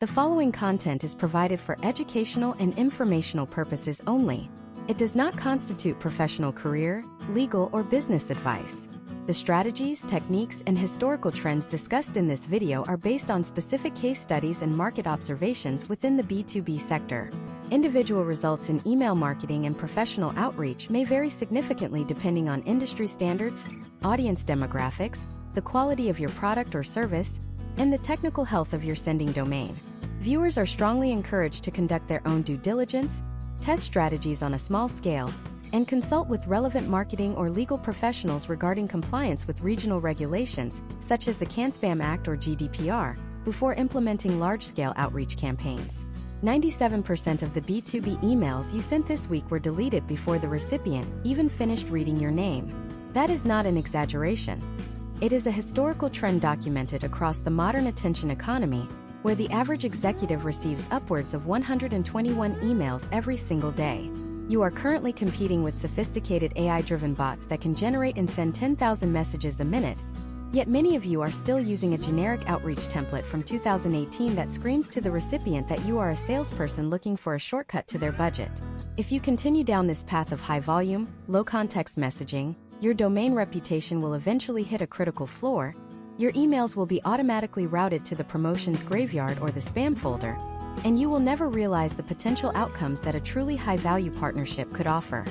The following content is provided for educational and informational purposes only. It does not constitute professional career, legal, or business advice. The strategies, techniques, and historical trends discussed in this video are based on specific case studies and market observations within the B2B sector. Individual results in email marketing and professional outreach may vary significantly depending on industry standards, audience demographics, the quality of your product or service, and the technical health of your sending domain. Viewers are strongly encouraged to conduct their own due diligence, test strategies on a small scale, and consult with relevant marketing or legal professionals regarding compliance with regional regulations, such as the CAN-SPAM Act or GDPR, before implementing large-scale outreach campaigns. 97% of the B2B emails you sent this week were deleted before the recipient even finished reading your name. That is not an exaggeration. It is a historical trend documented across the modern attention economy, where the average executive receives upwards of 121 emails every single day. You are currently competing with sophisticated AI-driven bots that can generate and send 10,000 messages a minute, yet many of you are still using a generic outreach template from 2018 that screams to the recipient that you are a salesperson looking for a shortcut to their budget. If you continue down this path of high-volume, low-context messaging, your domain reputation will eventually hit a critical floor. Your emails will be automatically routed to the promotions graveyard or the spam folder, and you will never realize the potential outcomes that a truly high-value partnership could offer.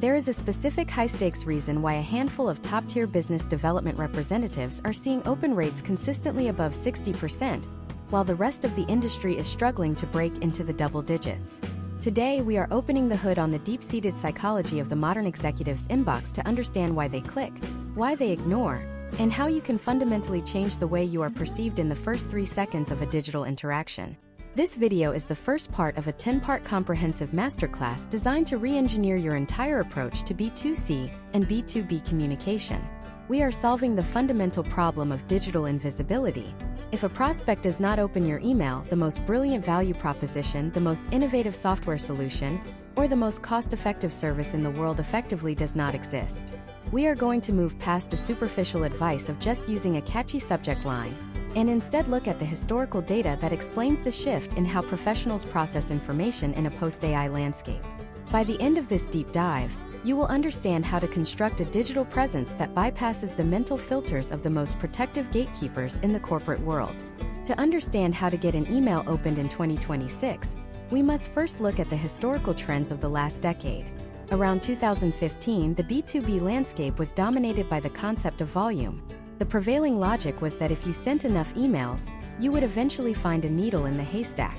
There is a specific high-stakes reason why a handful of top-tier business development representatives are seeing open rates consistently above 60%, while the rest of the industry is struggling to break into the double digits. Today, we are opening the hood on the deep-seated psychology of the modern executive's inbox to understand why they click, why they ignore, and how you can fundamentally change the way you are perceived in the first 3 seconds of a digital interaction. This video is the first part of a 10-part comprehensive masterclass designed to re-engineer your entire approach to B2C and B2B communication. We are solving the fundamental problem of digital invisibility. If a prospect does not open your email, the most brilliant value proposition, the most innovative software solution, or the most cost-effective service in the world effectively does not exist. We are going to move past the superficial advice of just using a catchy subject line, and instead look at the historical data that explains the shift in how professionals process information in a post-AI landscape. By the end of this deep dive, you will understand how to construct a digital presence that bypasses the mental filters of the most protective gatekeepers in the corporate world. To understand how to get an email opened in 2026, we must first look at the historical trends of the last decade. Around 2015, the B2B landscape was dominated by the concept of volume. The prevailing logic was that if you sent enough emails, you would eventually find a needle in the haystack.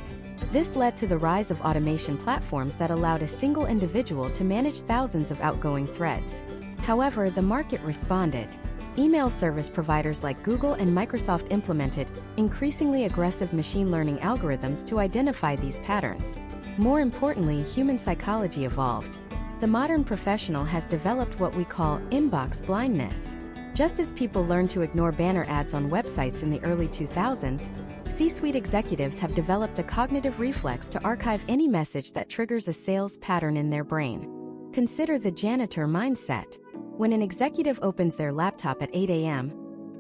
This led to the rise of automation platforms that allowed a single individual to manage thousands of outgoing threads. However, the market responded. Email service providers like Google and Microsoft implemented increasingly aggressive machine learning algorithms to identify these patterns. More importantly, human psychology evolved. The modern professional has developed what we call inbox blindness. Just as people learned to ignore banner ads on websites in the early 2000s, C-suite executives have developed a cognitive reflex to archive any message that triggers a sales pattern in their brain. Consider the janitor mindset. When an executive opens their laptop at 8 a.m.,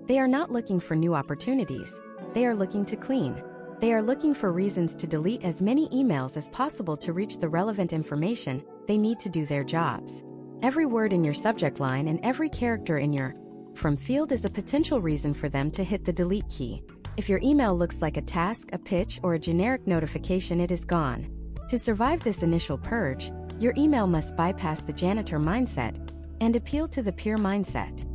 they are not looking for new opportunities. They are looking to clean. They are looking for reasons to delete as many emails as possible to reach the relevant information they need to do their jobs. Every word in your subject line and every character in your from field is a potential reason for them to hit the delete key. If your email looks like a task, a pitch, or a generic notification, it is gone. To survive this initial purge, your email must bypass the janitor mindset and appeal to the peer mindset.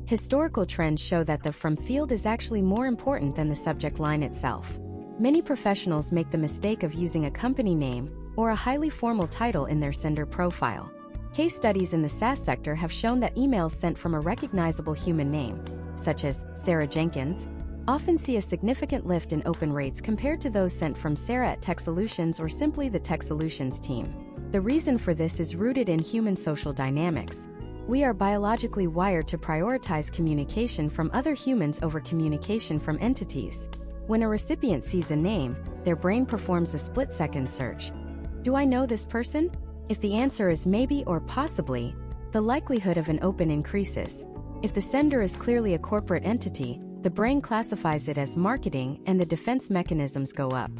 Historical trends show that the from field is actually more important than the subject line itself. Many professionals make the mistake of using a company name or a highly formal title in their sender profile. Case studies in the SaaS sector have shown that emails sent from a recognizable human name, such as Sarah Jenkins, often see a significant lift in open rates compared to those sent from Sarah at Tech Solutions or simply the Tech Solutions team. The reason for this is rooted in human social dynamics. We are biologically wired to prioritize communication from other humans over communication from entities. When a recipient sees a name, their brain performs a split-second search. Do I know this person? If the answer is maybe or possibly, the likelihood of an open increases. If the sender is clearly a corporate entity, the brain classifies it as marketing and the defense mechanisms go up.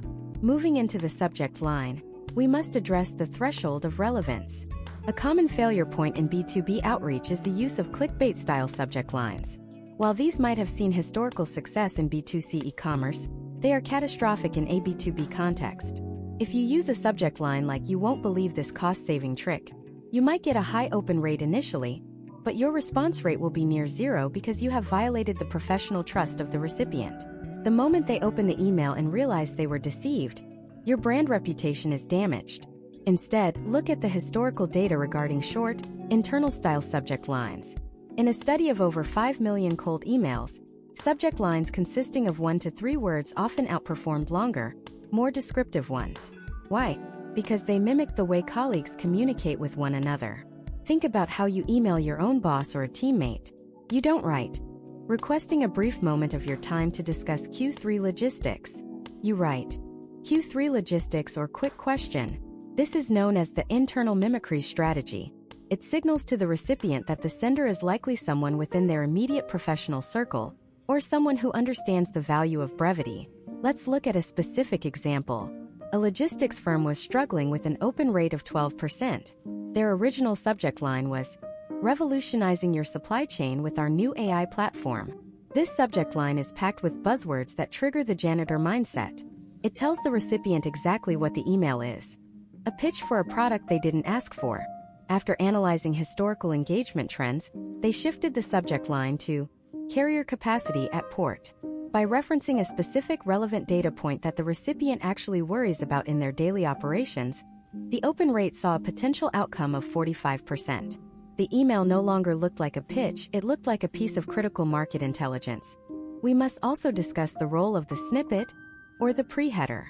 Moving into the subject line, we must address the threshold of relevance. A common failure point in B2B outreach is the use of clickbait-style subject lines. While these might have seen historical success in B2C e-commerce, they are catastrophic in a B2B context. If you use a subject line like "You won't believe this cost-saving trick," you might get a high open rate initially, but your response rate will be near zero because you have violated the professional trust of the recipient. The moment they open the email and realize they were deceived, your brand reputation is damaged. Instead, look at the historical data regarding short, internal-style subject lines. In a study of over 5 million cold emails, subject lines consisting of 1 to 3 words often outperformed longer, more descriptive ones. Why? Because they mimic the way colleagues communicate with one another. Think about how you email your own boss or a teammate. You don't write, "Requesting a brief moment of your time to discuss Q3 logistics." You write, "Q3 logistics" or "quick question." This is known as the internal mimicry strategy. It signals to the recipient that the sender is likely someone within their immediate professional circle, or someone who understands the value of brevity. Let's look at a specific example. A logistics firm was struggling with an open rate of 12%. Their original subject line was, "Revolutionizing your supply chain with our new AI platform." This subject line is packed with buzzwords that trigger the janitor mindset. It tells the recipient exactly what the email is: a pitch for a product they didn't ask for. After analyzing historical engagement trends, they shifted the subject line to "carrier capacity at port." By referencing a specific relevant data point that the recipient actually worries about in their daily operations, the open rate saw a potential outcome of 45%. The email no longer looked like a pitch, it looked like a piece of critical market intelligence. We must also discuss the role of the snippet, or the pre-header.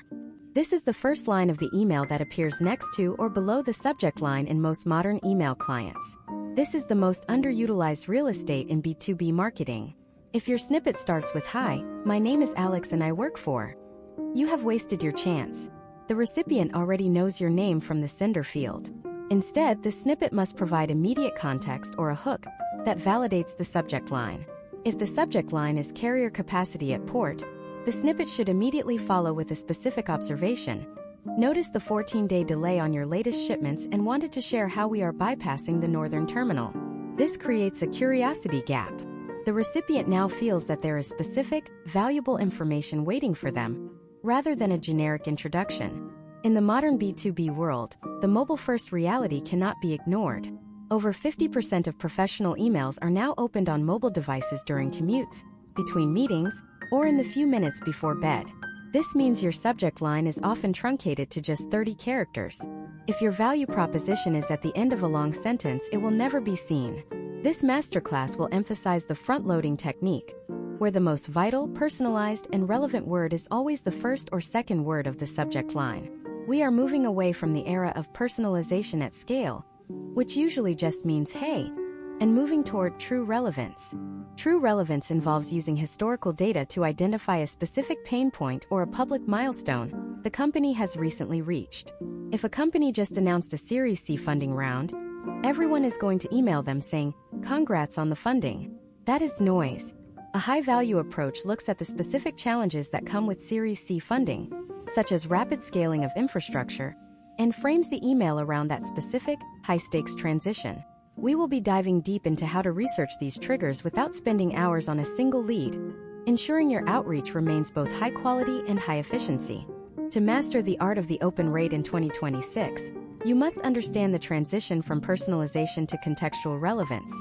This is the first line of the email that appears next to or below the subject line in most modern email clients. This is the most underutilized real estate in B2B marketing. If your snippet starts with "Hi, my name is Alex and I work for," you have wasted your chance. The recipient already knows your name from the sender field. Instead, the snippet must provide immediate context or a hook that validates the subject line. If the subject line is "carrier capacity at port," the snippet should immediately follow with a specific observation. Notice the 14-day delay on your latest shipments and wanted to share how we are bypassing the northern terminal. This creates a curiosity gap. The recipient now feels that there is specific, valuable information waiting for them, rather than a generic introduction. In the modern B2B world, the mobile-first reality cannot be ignored. Over 50% of professional emails are now opened on mobile devices during commutes, between meetings, or in the few minutes before bed. This means your subject line is often truncated to just 30 characters. If your value proposition is at the end of a long sentence, it will never be seen. This masterclass will emphasize the front-loading technique, where the most vital, personalized, and relevant word is always the first or second word of the subject line. We are moving away from the era of personalization at scale, which usually just means "hey," and moving toward true relevance. True relevance involves using historical data to identify a specific pain point or a public milestone the company has recently reached. If a company just announced a Series C funding round, everyone is going to email them saying, "Congrats on the funding." That is noise. A high-value approach looks at the specific challenges that come with Series C funding, such as rapid scaling of infrastructure, and frames the email around that specific, high-stakes transition. We will be diving deep into how to research these triggers without spending hours on a single lead, ensuring your outreach remains both high quality and high efficiency. To master the art of the open rate in 2026, you must understand the transition from personalization to contextual relevance.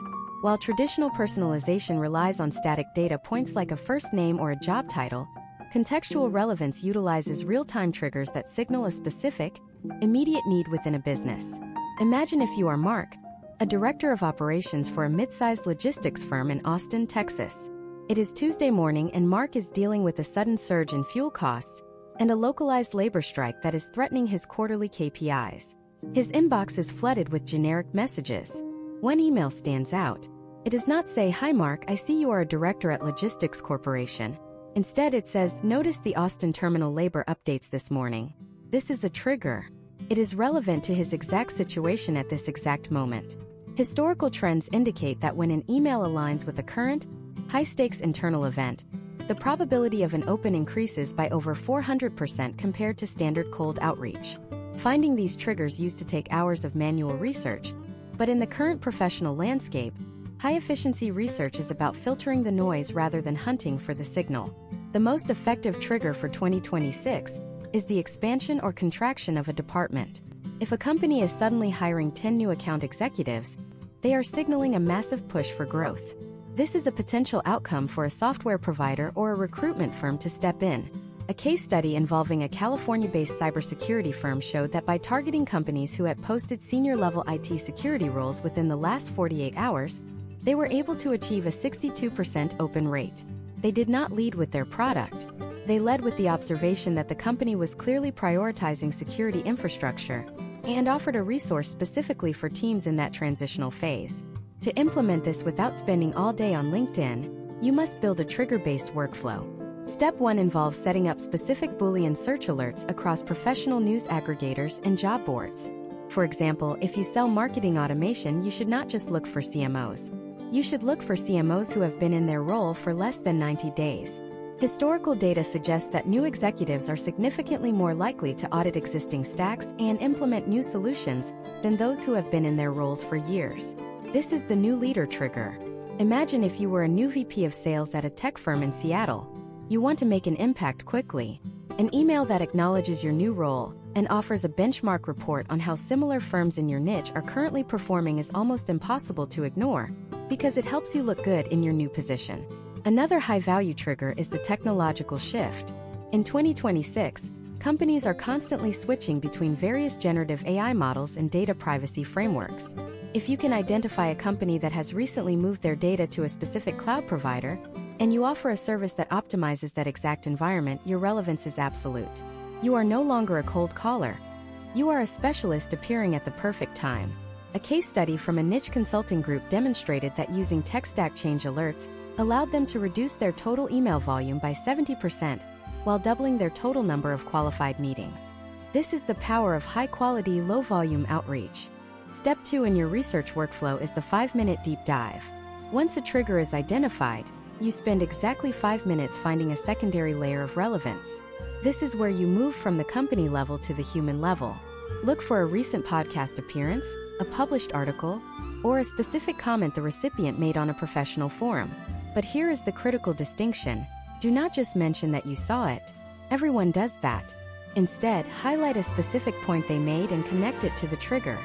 While traditional personalization relies on static data points like a first name or a job title, contextual relevance utilizes real-time triggers that signal a specific, immediate need within a business. Imagine if you are Mark, a director of operations for a mid-sized logistics firm in Austin, Texas. It is Tuesday morning and Mark is dealing with a sudden surge in fuel costs and a localized labor strike that is threatening his quarterly KPIs. His inbox is flooded with generic messages. One email stands out. It does not say, "Hi Mark, I see you are a director at Logistics Corporation." Instead it says, "Notice the Austin terminal labor updates this morning." This is a trigger. It is relevant to his exact situation at this exact moment. Historical trends indicate that when an email aligns with a current, high-stakes internal event, the probability of an open increases by over 400% compared to standard cold outreach. Finding these triggers used to take hours of manual research, but in the current professional landscape, high-efficiency research is about filtering the noise rather than hunting for the signal. The most effective trigger for 2026 is the expansion or contraction of a department. If a company is suddenly hiring 10 new account executives, they are signaling a massive push for growth. This is a potential outcome for a software provider or a recruitment firm to step in. A case study involving a California-based cybersecurity firm showed that by targeting companies who had posted senior-level IT security roles within the last 48 hours, they were able to achieve a 62% open rate. They did not lead with their product. They led with the observation that the company was clearly prioritizing security infrastructure and offered a resource specifically for teams in that transitional phase. To implement this without spending all day on LinkedIn, you must build a trigger-based workflow. Step 1 involves setting up specific Boolean search alerts across professional news aggregators and job boards. For example, if you sell marketing automation, you should not just look for CMOs. You should look for CMOs who have been in their role for less than 90 days. Historical data suggests that new executives are significantly more likely to audit existing stacks and implement new solutions than those who have been in their roles for years. This is the new leader trigger. Imagine if you were a new VP of sales at a tech firm in Seattle. You want to make an impact quickly. An email that acknowledges your new role and offers a benchmark report on how similar firms in your niche are currently performing is almost impossible to ignore because it helps you look good in your new position. Another high-value trigger is the technological shift. In 2026, companies are constantly switching between various generative AI models and data privacy frameworks. If you can identify a company that has recently moved their data to a specific cloud provider, and you offer a service that optimizes that exact environment, your relevance is absolute. You are no longer a cold caller. You are a specialist appearing at the perfect time. A case study from a niche consulting group demonstrated that using tech stack change alerts allowed them to reduce their total email volume by 70% while doubling their total number of qualified meetings. This is the power of high-quality, low-volume outreach. Step 2 in your research workflow is the 5-minute deep dive. Once a trigger is identified, you spend exactly 5 minutes finding a secondary layer of relevance. This is where you move from the company level to the human level. Look for a recent podcast appearance, a published article, or a specific comment the recipient made on a professional forum. But here is the critical distinction. Do not just mention that you saw it. Everyone does that. Instead, highlight a specific point they made and connect it to the trigger.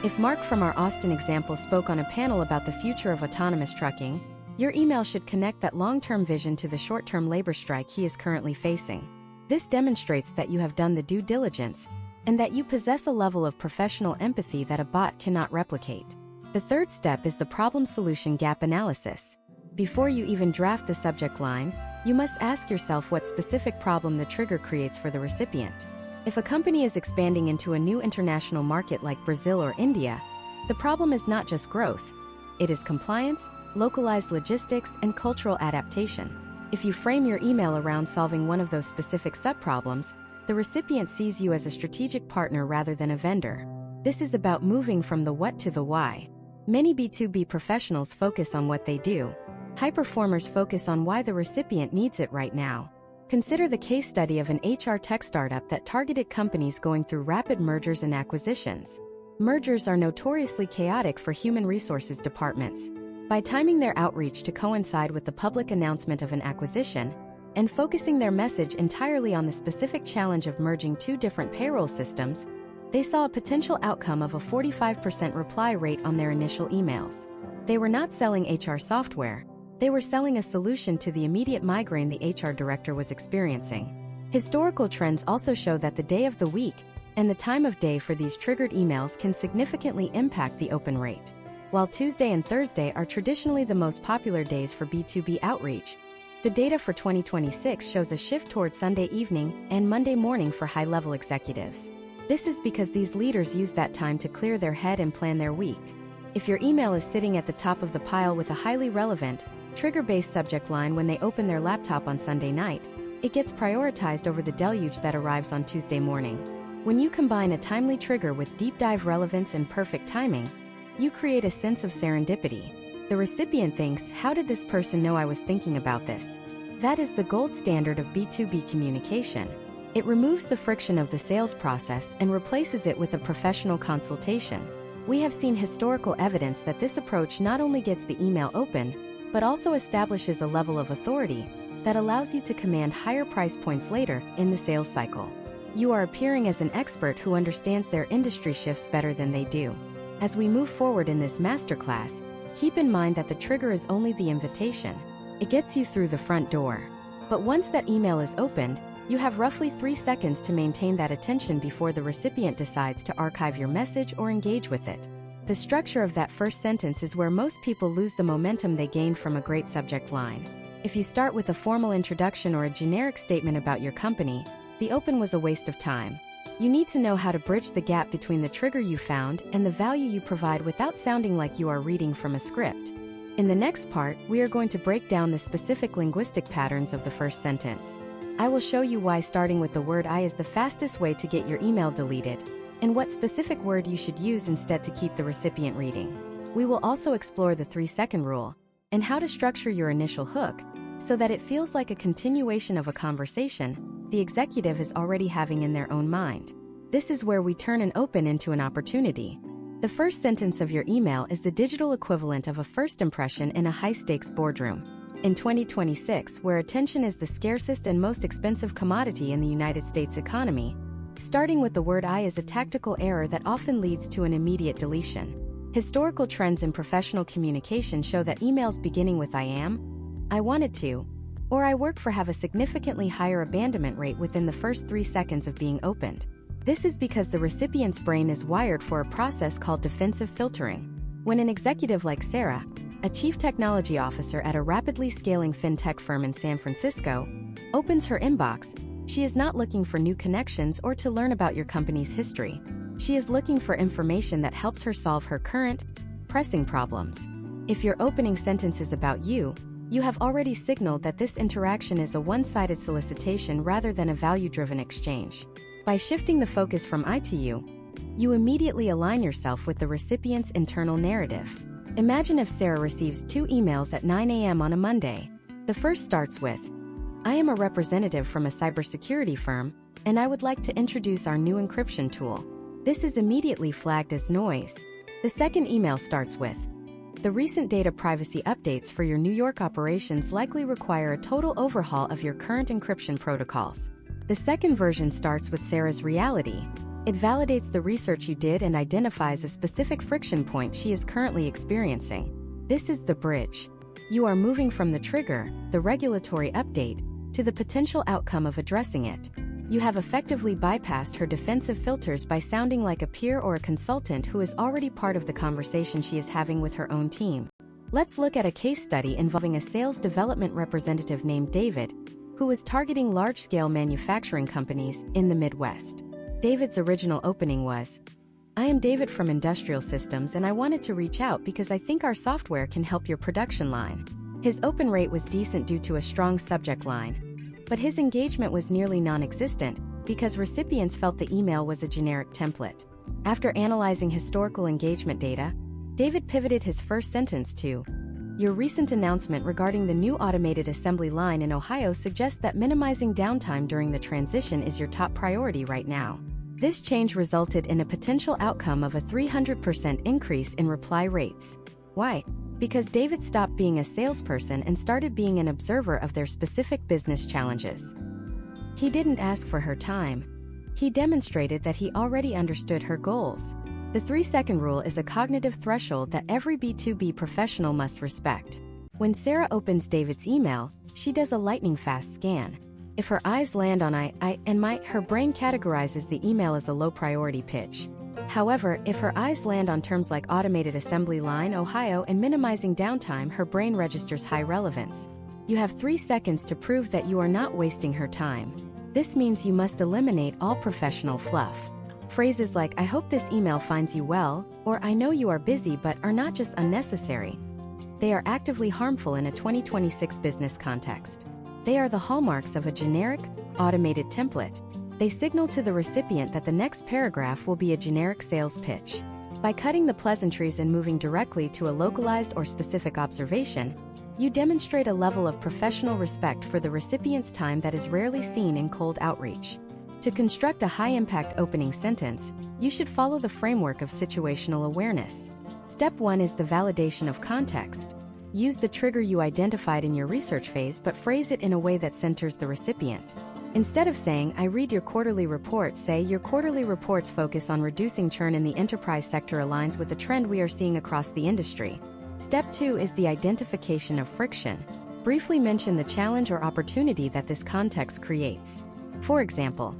If Mark from our Austin example spoke on a panel about the future of autonomous trucking, your email should connect that long-term vision to the short-term labor strike he is currently facing. This demonstrates that you have done the due diligence and that you possess a level of professional empathy that a bot cannot replicate. The third step is the problem-solution gap analysis. Before you even draft the subject line, you must ask yourself what specific problem the trigger creates for the recipient. If a company is expanding into a new international market like Brazil or India, the problem is not just growth. It is compliance, localized logistics, and cultural adaptation. If you frame your email around solving one of those specific subproblems, the recipient sees you as a strategic partner rather than a vendor. This is about moving from the what to the why. Many B2B professionals focus on what they do. High performers focus on why the recipient needs it right now. Consider the case study of an HR tech startup that targeted companies going through rapid mergers and acquisitions. Mergers are notoriously chaotic for human resources departments. By timing their outreach to coincide with the public announcement of an acquisition, and focusing their message entirely on the specific challenge of merging two different payroll systems, they saw a potential outcome of a 45% reply rate on their initial emails. They were not selling HR software. They were selling a solution to the immediate migraine the HR director was experiencing. Historical trends also show that the day of the week and the time of day for these triggered emails can significantly impact the open rate. While Tuesday and Thursday are traditionally the most popular days for B2B outreach, the data for 2026 shows a shift toward Sunday evening and Monday morning for high-level executives. This is because these leaders use that time to clear their head and plan their week. If your email is sitting at the top of the pile with a highly relevant, trigger-based subject line when they open their laptop on Sunday night, it gets prioritized over the deluge that arrives on Tuesday morning. When you combine a timely trigger with deep dive relevance and perfect timing, you create a sense of serendipity. The recipient thinks, how did this person know I was thinking about this? That is the gold standard of B2B communication. It removes the friction of the sales process and replaces it with a professional consultation. We have seen historical evidence that this approach not only gets the email open, but also establishes a level of authority that allows you to command higher price points later in the sales cycle. You are appearing as an expert who understands their industry shifts better than they do. As we move forward in this masterclass, keep in mind that the trigger is only the invitation. It gets you through the front door. But once that email is opened, you have roughly 3 seconds to maintain that attention before the recipient decides to archive your message or engage with it. The structure of that first sentence is where most people lose the momentum they gained from a great subject line. If you start with a formal introduction or a generic statement about your company, the open was a waste of time. You need to know how to bridge the gap between the trigger you found and the value you provide without sounding like you are reading from a script. In the next part, we are going to break down the specific linguistic patterns of the first sentence. I will show you why starting with the word I is the fastest way to get your email deleted, and what specific word you should use instead to keep the recipient reading. We will also explore the 3-second rule, and how to structure your initial hook, so that it feels like a continuation of a conversation the executive is already having in their own mind. This is where we turn an open into an opportunity. The first sentence of your email is the digital equivalent of a first impression in a high-stakes boardroom. In 2026, where attention is the scarcest and most expensive commodity in the United States economy, starting with the word I is a tactical error that often leads to an immediate deletion. Historical trends in professional communication show that emails beginning with I am, I wanted to, or I work for have a significantly higher abandonment rate within the first 3 seconds of being opened. This is because the recipient's brain is wired for a process called defensive filtering. When an executive like Sarah, a chief technology officer at a rapidly scaling fintech firm in San Francisco, opens her inbox, she is not looking for new connections or to learn about your company's history. She is looking for information that helps her solve her current, pressing problems. If your opening sentence is about you, you have already signaled that this interaction is a one-sided solicitation rather than a value-driven exchange. By shifting the focus from I to you, you immediately align yourself with the recipient's internal narrative. Imagine if Sarah receives 2 emails at 9 a.m. on a Monday. The first starts with, I am a representative from a cybersecurity firm, and I would like to introduce our new encryption tool. This is immediately flagged as noise. The second email starts with, the recent data privacy updates for your New York operations likely require a total overhaul of your current encryption protocols. The second version starts with Sarah's reality. It validates the research you did and identifies a specific friction point she is currently experiencing. This is the bridge. You are moving from the trigger, the regulatory update, to the potential outcome of addressing it. You have effectively bypassed her defensive filters by sounding like a peer or a consultant who is already part of the conversation she is having with her own team. Let's look at a case study involving a sales development representative named David, who was targeting large-scale manufacturing companies in the Midwest. David's original opening was, I am David from Industrial Systems and I wanted to reach out because I think our software can help your production line. His open rate was decent due to a strong subject line, but his engagement was nearly non-existent because recipients felt the email was a generic template. After analyzing historical engagement data, David pivoted his first sentence to, your recent announcement regarding the new automated assembly line in Ohio suggests that minimizing downtime during the transition is your top priority right now. This change resulted in a potential outcome of a 300% increase in reply rates. Why? Because David stopped being a salesperson and started being an observer of their specific business challenges. He didn't ask for her time. He demonstrated that he already understood her goals. The 3-second rule is a cognitive threshold that every B2B professional must respect. When Sarah opens David's email, she does a lightning-fast scan. If her eyes land on I and my, her brain categorizes the email as a low-priority pitch. However, if her eyes land on terms like automated assembly line, Ohio, and minimizing downtime, her brain registers high relevance. You have 3 seconds to prove that you are not wasting her time. This means you must eliminate all professional fluff. Phrases like, I hope this email finds you well, or I know you are busy but are not just unnecessary. They are actively harmful in a 2026 business context. They are the hallmarks of a generic, automated template. They signal to the recipient that the next paragraph will be a generic sales pitch. By cutting the pleasantries and moving directly to a localized or specific observation, You demonstrate a level of professional respect for the recipient's time that is rarely seen in cold outreach. To construct a high-impact opening sentence, you should follow the framework of situational awareness. Step 1 is the validation of context. Use the trigger you identified in your research phase, but phrase it in a way that centers the recipient. Instead of saying, "I read your quarterly report," say, "Your quarterly report's focus on reducing churn in the enterprise sector aligns with the trend we are seeing across the industry." Step 2 is the identification of friction. Briefly mention the challenge or opportunity that this context creates. For example,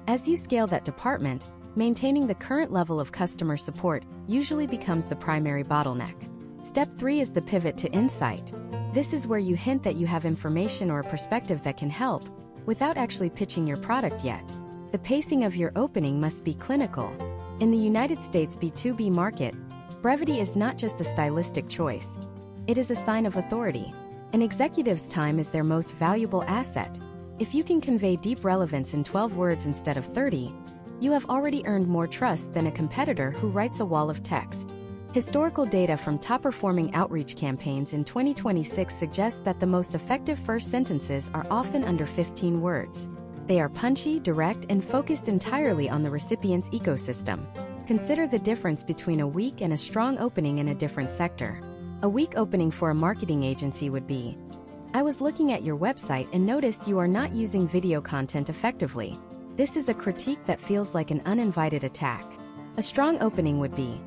as you scale that department, maintaining the current level of customer support usually becomes the primary bottleneck. Step 3 is the pivot to insight. This is where you hint that you have information or a perspective that can help, without actually pitching your product yet. The pacing of your opening must be clinical. In the United States B2B market, brevity is not just a stylistic choice. It is a sign of authority. An executive's time is their most valuable asset. If you can convey deep relevance in 12 words instead of 30, you have already earned more trust than a competitor who writes a wall of text. Historical data from top-performing outreach campaigns in 2026 suggests that the most effective first sentences are often under 15 words. They are punchy, direct, and focused entirely on the recipient's ecosystem. Consider the difference between a weak and a strong opening in a different sector. A weak opening for a marketing agency would be, "I was looking at your website and noticed you are not using video content effectively." This is a critique that feels like an uninvited attack. A strong opening would be,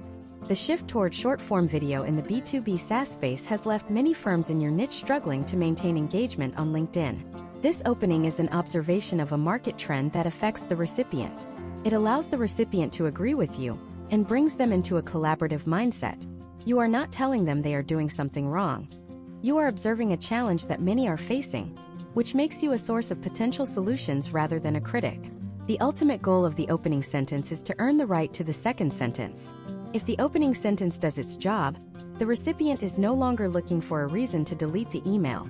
"The shift toward short-form video in the B2B SaaS space has left many firms in your niche struggling to maintain engagement on LinkedIn." This opening is an observation of a market trend that affects the recipient. It allows the recipient to agree with you and brings them into a collaborative mindset. You are not telling them they are doing something wrong. You are observing a challenge that many are facing, which makes you a source of potential solutions rather than a critic. The ultimate goal of the opening sentence is to earn the right to the second sentence. If the opening sentence does its job, the recipient is no longer looking for a reason to delete the email.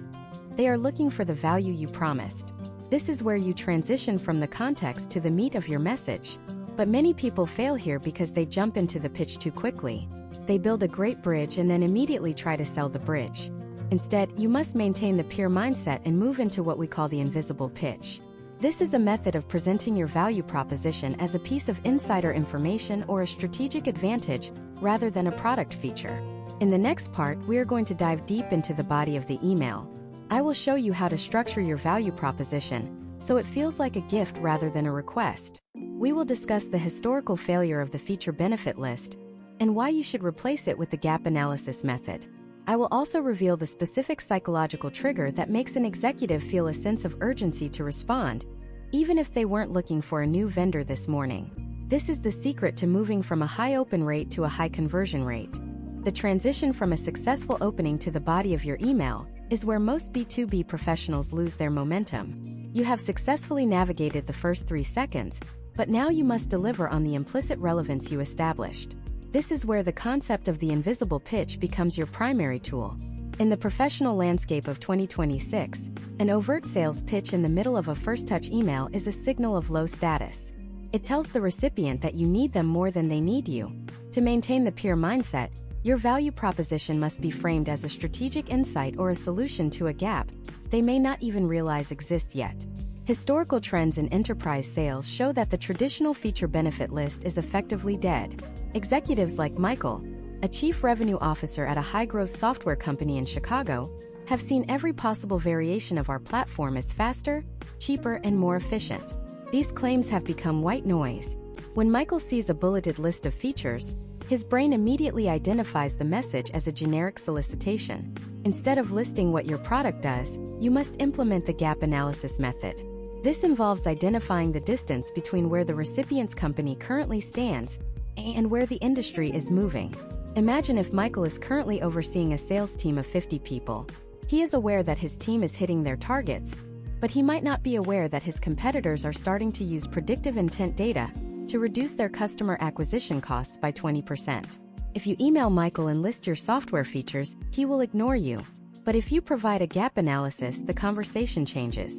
They are looking for the value you promised. This is where you transition from the context to the meat of your message. But many people fail here because they jump into the pitch too quickly. They build a great bridge and then immediately try to sell the bridge. Instead, you must maintain the peer mindset and move into what we call the invisible pitch. This is a method of presenting your value proposition as a piece of insider information or a strategic advantage rather than a product feature. In the next part, we are going to dive deep into the body of the email. I will show you how to structure your value proposition so it feels like a gift rather than a request. We will discuss the historical failure of the feature benefit list and why you should replace it with the gap analysis method. I will also reveal the specific psychological trigger that makes an executive feel a sense of urgency to respond, even if they weren't looking for a new vendor this morning. This is the secret to moving from a high open rate to a high conversion rate. The transition from a successful opening to the body of your email is where most B2B professionals lose their momentum. You have successfully navigated the first 3 seconds, but now you must deliver on the implicit relevance you established. This is where the concept of the invisible pitch becomes your primary tool. In the professional landscape of 2026, an overt sales pitch in the middle of a first-touch email is a signal of low status. It tells the recipient that you need them more than they need you. To maintain the peer mindset, your value proposition must be framed as a strategic insight or a solution to a gap they may not even realize exists yet. Historical trends in enterprise sales show that the traditional feature benefit list is effectively dead. Executives like Michael, a chief revenue officer at a high-growth software company in Chicago, have seen every possible variation of our platform as faster, cheaper, and more efficient. These claims have become white noise. When Michael sees a bulleted list of features, his brain immediately identifies the message as a generic solicitation. Instead of listing what your product does, you must implement the gap analysis method. This involves identifying the distance between where the recipient's company currently stands and where the industry is moving. Imagine if Michael is currently overseeing a sales team of 50 people. He is aware that his team is hitting their targets, but he might not be aware that his competitors are starting to use predictive intent data to reduce their customer acquisition costs by 20%. If you email Michael and list your software features, he will ignore you. But if you provide a gap analysis, the conversation changes.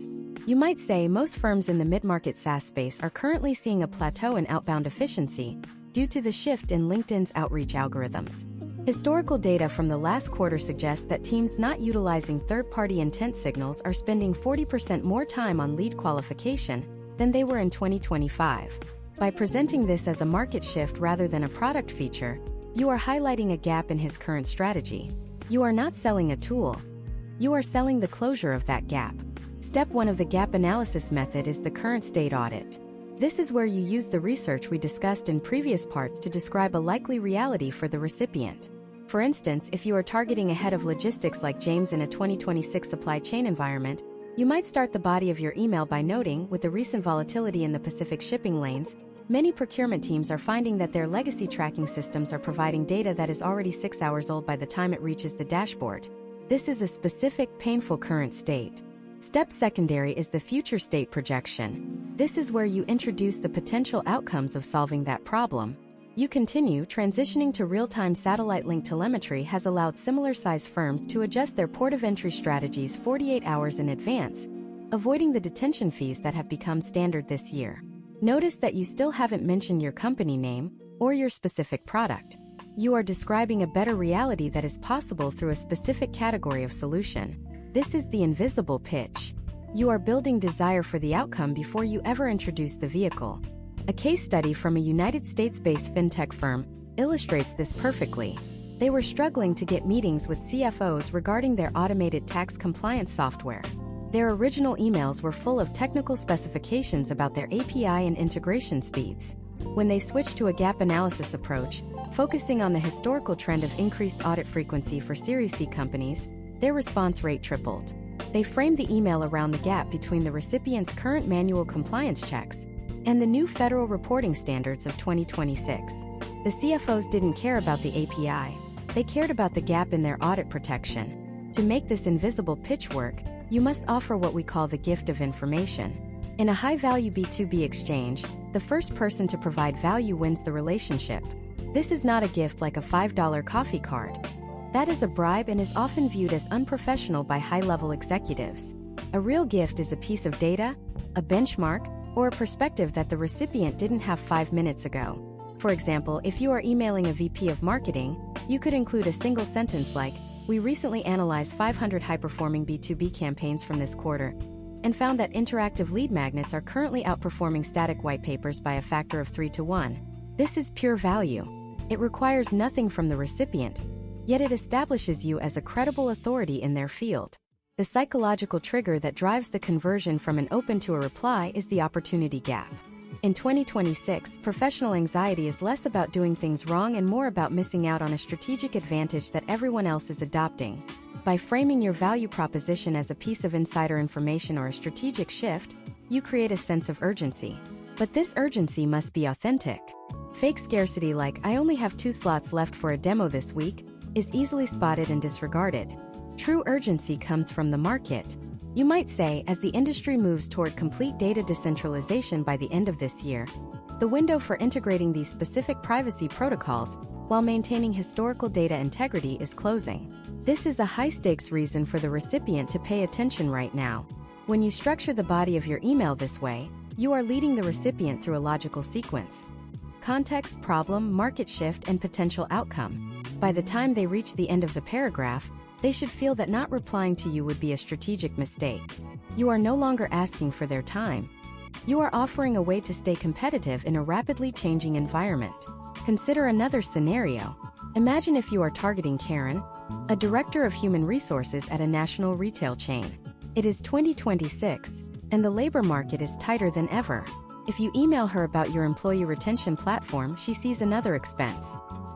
You might say most firms in the mid-market SaaS space are currently seeing a plateau in outbound efficiency due to the shift in LinkedIn's outreach algorithms. Historical data from the last quarter suggests that teams not utilizing third-party intent signals are spending 40% more time on lead qualification than they were in 2025. By presenting this as a market shift rather than a product feature, you are highlighting a gap in his current strategy. You are not selling a tool. You are selling the closure of that gap. Step 1 of the gap analysis method is the current state audit. This is where you use the research we discussed in previous parts to describe a likely reality for the recipient. For instance, if you are targeting a head of logistics like James in a 2026 supply chain environment, you might start the body of your email by noting, with the recent volatility in the Pacific shipping lanes, many procurement teams are finding that their legacy tracking systems are providing data that is already 6 hours old by the time it reaches the dashboard. This is a specific, painful current state. Step secondary is the future state projection. This is where you introduce the potential outcomes of solving that problem. You continue. Transitioning to real-time satellite-linked telemetry has allowed similar-sized firms to adjust their port of entry strategies 48 hours in advance, avoiding the detention fees that have become standard this year. Notice that you still haven't mentioned your company name or your specific product. You are describing a better reality that is possible through a specific category of solution. This is the invisible pitch. You are building desire for the outcome before you ever introduce the vehicle. A case study from a United States-based fintech firm illustrates this perfectly. They were struggling to get meetings with CFOs regarding their automated tax compliance software. Their original emails were full of technical specifications about their API and integration speeds. When they switched to a gap analysis approach, focusing on the historical trend of increased audit frequency for Series C companies, their response rate tripled. They framed the email around the gap between the recipient's current manual compliance checks and the new federal reporting standards of 2026. The CFOs didn't care about the API. They cared about the gap in their audit protection. To make this invisible pitch work, you must offer what we call the gift of information. In a high-value B2B exchange, the first person to provide value wins the relationship. This is not a gift like a $5 coffee card. That is a bribe and is often viewed as unprofessional by high-level executives. A real gift is a piece of data, a benchmark, or a perspective that the recipient didn't have 5 minutes ago. For example, if you are emailing a VP of marketing, you could include a single sentence like, "We recently analyzed 500 high-performing B2B campaigns from this quarter and found that interactive lead magnets are currently outperforming static white papers by a factor of 3 to 1. This is pure value. It requires nothing from the recipient, yet it establishes you as a credible authority in their field. The psychological trigger that drives the conversion from an open to a reply is the opportunity gap. In 2026, professional anxiety is less about doing things wrong and more about missing out on a strategic advantage that everyone else is adopting. By framing your value proposition as a piece of insider information or a strategic shift, you create a sense of urgency. But this urgency must be authentic. Fake scarcity like, "I only have 2 slots left for a demo this week," is easily spotted and disregarded. True urgency comes from the market. You might say, as the industry moves toward complete data decentralization by the end of this year, the window for integrating these specific privacy protocols while maintaining historical data integrity is closing. This is a high-stakes reason for the recipient to pay attention right now. When you structure the body of your email this way, you are leading the recipient through a logical sequence: context, problem, market shift, and potential outcome. By the time they reach the end of the paragraph, they should feel that not replying to you would be a strategic mistake. You are no longer asking for their time. You are offering a way to stay competitive in a rapidly changing environment. Consider another scenario. Imagine if you are targeting Karen, a director of human resources at a national retail chain. It is 2026, and the labor market is tighter than ever. If you email her about your employee retention platform, she sees another expense.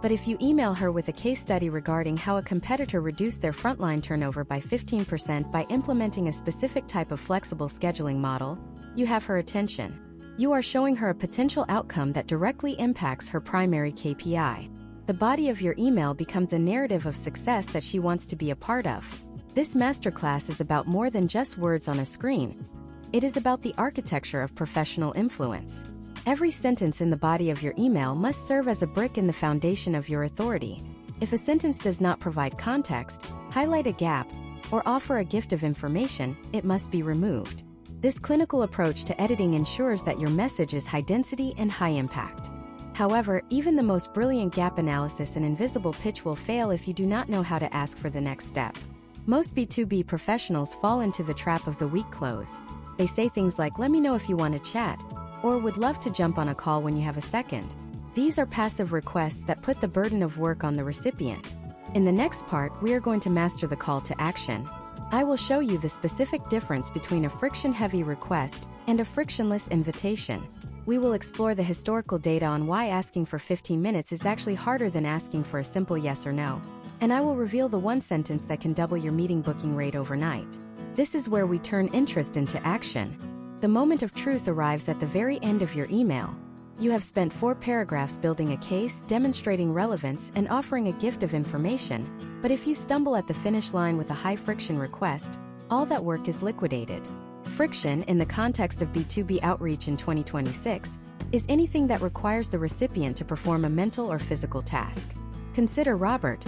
But if you email her with a case study regarding how a competitor reduced their frontline turnover by 15% by implementing a specific type of flexible scheduling model, you have her attention. You are showing her a potential outcome that directly impacts her primary KPI. The body of your email becomes a narrative of success that she wants to be a part of. This masterclass is about more than just words on a screen. It is about the architecture of professional influence. Every sentence in the body of your email must serve as a brick in the foundation of your authority. If a sentence does not provide context, highlight a gap, or offer a gift of information, it must be removed. This clinical approach to editing ensures that your message is high density and high impact. However, even the most brilliant gap analysis and invisible pitch will fail if you do not know how to ask for the next step. Most B2B professionals fall into the trap of the weak close. They say things like, "Let me know if you want to chat," or "Would love to jump on a call when you have a second." These are passive requests that put the burden of work on the recipient. In the next part, we are going to master the call to action. I will show you the specific difference between a friction-heavy request and a frictionless invitation. We will explore the historical data on why asking for 15 minutes is actually harder than asking for a simple yes or no. And I will reveal the one sentence that can double your meeting booking rate overnight. This is where we turn interest into action. The moment of truth arrives at the very end of your email. You have spent 4 paragraphs building a case, demonstrating relevance, and offering a gift of information, but if you stumble at the finish line with a high-friction request, all that work is liquidated. Friction, in the context of B2B outreach in 2026, is anything that requires the recipient to perform a mental or physical task. Consider Robert,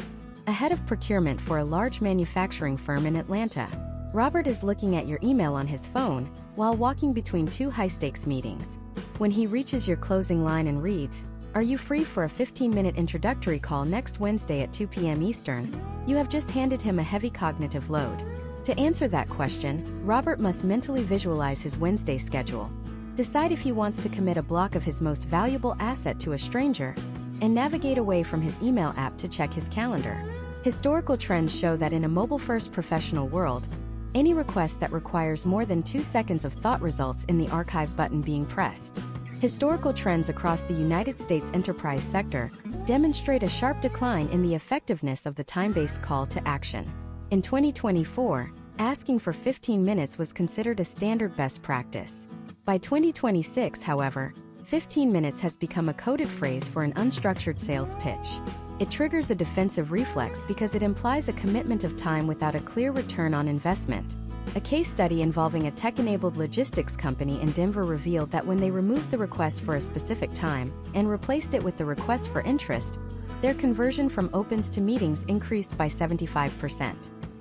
a head of procurement for a large manufacturing firm in Atlanta. Robert is looking at your email on his phone while walking between 2 high-stakes meetings. When he reaches your closing line and reads, "Are you free for a 15-minute introductory call next Wednesday at 2 p.m. Eastern?" you have just handed him a heavy cognitive load. To answer that question, Robert must mentally visualize his Wednesday schedule, decide if he wants to commit a block of his most valuable asset to a stranger, and navigate away from his email app to check his calendar. Historical trends show that in a mobile-first professional world, any request that requires more than 2 seconds of thought results in the archive button being pressed. Historical trends across the United States enterprise sector demonstrate a sharp decline in the effectiveness of the time-based call to action. In 2024, asking for 15 minutes was considered a standard best practice. By 2026, however, 15 minutes has become a coded phrase for an unstructured sales pitch. It triggers a defensive reflex because it implies a commitment of time without a clear return on investment. A case study involving a tech-enabled logistics company in Denver revealed that when they removed the request for a specific time and replaced it with the request for interest, their conversion from opens to meetings increased by 75%.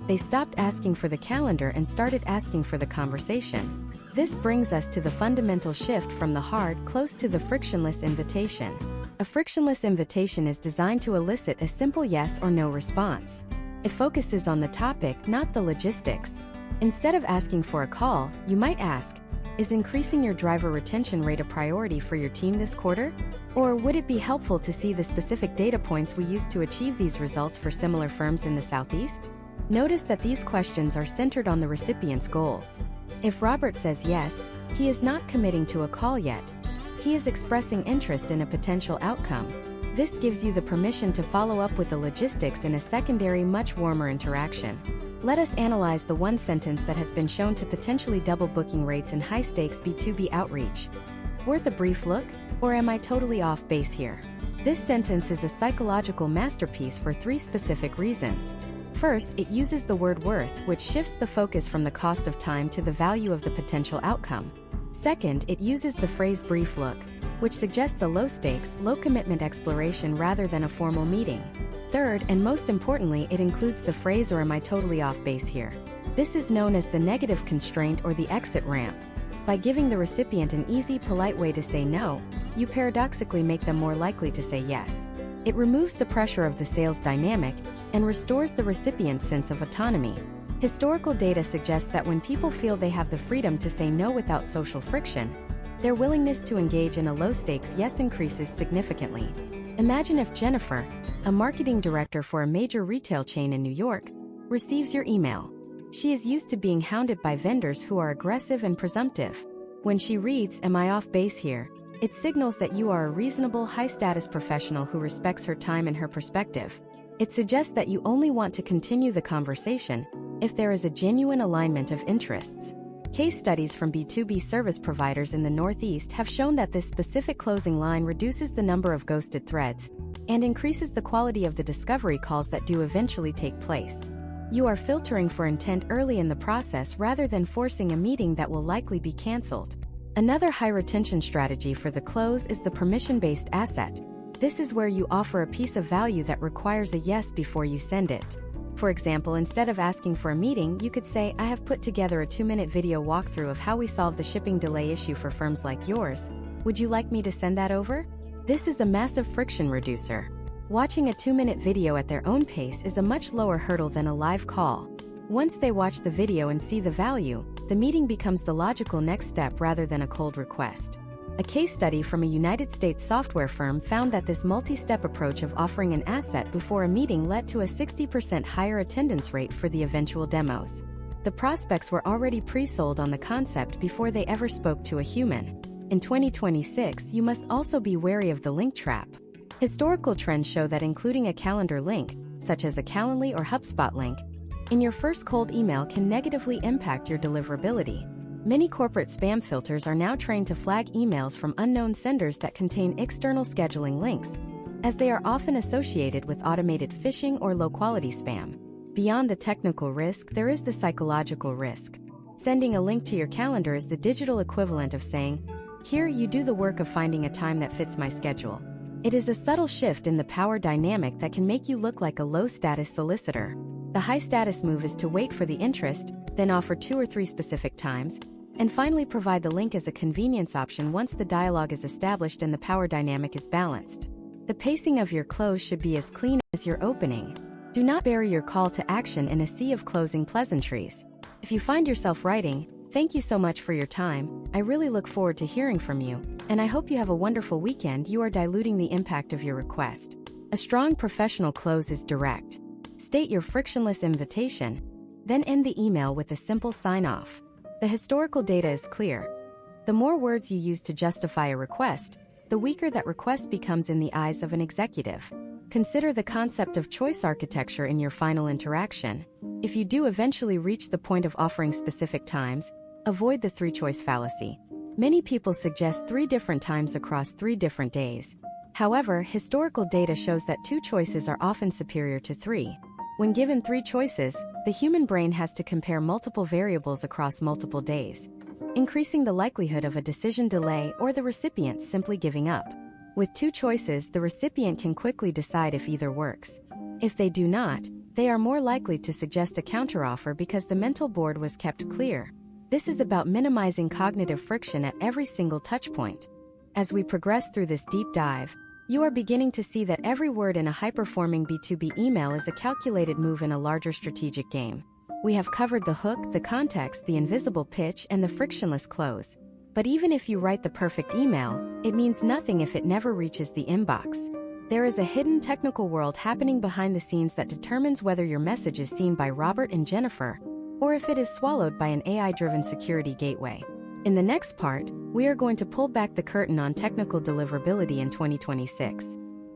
They stopped asking for the calendar and started asking for the conversation. This brings us to the fundamental shift from the hard, close to the frictionless invitation. A frictionless invitation is designed to elicit a simple yes or no response. It focuses on the topic, not the logistics. Instead of asking for a call, you might ask, "Is increasing your driver retention rate a priority for your team this quarter? Or would it be helpful to see the specific data points we use to achieve these results for similar firms in the Southeast?" Notice that these questions are centered on the recipient's goals. If Robert says yes, he is not committing to a call yet. He is expressing interest in a potential outcome. This gives you the permission to follow up with the logistics in a secondary, much warmer interaction. Let us analyze the one sentence that has been shown to potentially double booking rates in high-stakes B2B outreach. "Worth a brief look? Or am I totally off base here?" This sentence is a psychological masterpiece for 3 specific reasons. First, it uses the word worth, which shifts the focus from the cost of time to the value of the potential outcome. Second, it uses the phrase brief look, which suggests a low-stakes, low-commitment exploration rather than a formal meeting. Third, and most importantly, it includes the phrase "or am I totally off base here?" This is known as the negative constraint or the exit ramp. By giving the recipient an easy, polite way to say no, you paradoxically make them more likely to say yes. It removes the pressure of the sales dynamic and restores the recipient's sense of autonomy. Historical data suggests that when people feel they have the freedom to say no without social friction, their willingness to engage in a low-stakes yes increases significantly. Imagine if Jennifer, a marketing director for a major retail chain in New York, receives your email. She is used to being hounded by vendors who are aggressive and presumptive. When she reads, "Am I off base here?" it signals that you are a reasonable, high-status professional who respects her time and her perspective. It suggests that you only want to continue the conversation if there is a genuine alignment of interests. Case studies from B2B service providers in the Northeast have shown that this specific closing line reduces the number of ghosted threads and increases the quality of the discovery calls that do eventually take place. You are filtering for intent early in the process rather than forcing a meeting that will likely be canceled. Another high retention strategy for the close is the permission-based asset. This is where you offer a piece of value that requires a yes before you send it. For example, instead of asking for a meeting, you could say, "I have put together a 2-minute video walkthrough of how we solve the shipping delay issue for firms like yours. Would you like me to send that over?" This is a massive friction reducer. Watching a 2-minute video at their own pace is a much lower hurdle than a live call. Once they watch the video and see the value, the meeting becomes the logical next step rather than a cold request. A case study from a United States software firm found that this multi-step approach of offering an asset before a meeting led to a 60% higher attendance rate for the eventual demos. The prospects were already pre-sold on the concept before they ever spoke to a human. In 2026, you must also be wary of the link trap. Historical trends show that including a calendar link, such as a Calendly or HubSpot link, in your first cold email can negatively impact your deliverability. Many corporate spam filters are now trained to flag emails from unknown senders that contain external scheduling links, as they are often associated with automated phishing or low-quality spam. Beyond the technical risk, there is the psychological risk. Sending a link to your calendar is the digital equivalent of saying, "Here, you do the work of finding a time that fits my schedule." It is a subtle shift in the power dynamic that can make you look like a low-status solicitor. The high-status move is to wait for the interest, then offer 2 or 3 specific times, and finally provide the link as a convenience option once the dialogue is established and the power dynamic is balanced. The pacing of your close should be as clean as your opening. Do not bury your call to action in a sea of closing pleasantries. If you find yourself writing, "Thank you so much for your time, I really look forward to hearing from you, and I hope you have a wonderful weekend," you are diluting the impact of your request. A strong professional close is direct. State your frictionless invitation, then end the email with a simple sign-off. The historical data is clear. The more words you use to justify a request, the weaker that request becomes in the eyes of an executive. Consider the concept of choice architecture in your final interaction. If you do eventually reach the point of offering specific times, avoid the 3-choice fallacy. Many people suggest 3 different times across 3 different days. However, historical data shows that 2 choices are often superior to 3. When given 3 choices, the human brain has to compare multiple variables across multiple days, increasing the likelihood of a decision delay or the recipient simply giving up. With 2 choices, the recipient can quickly decide if either works. If they do not, they are more likely to suggest a counteroffer because the mental board was kept clear. This is about minimizing cognitive friction at every single touchpoint. As we progress through this deep dive, you are beginning to see that every word in a high-performing B2B email is a calculated move in a larger strategic game. We have covered the hook, the context, the invisible pitch, and the frictionless close. But even if you write the perfect email, it means nothing if it never reaches the inbox. There is a hidden technical world happening behind the scenes that determines whether your message is seen by Robert and Jennifer, or if it is swallowed by an AI-driven security gateway. In the next part, we are going to pull back the curtain on technical deliverability in 2026.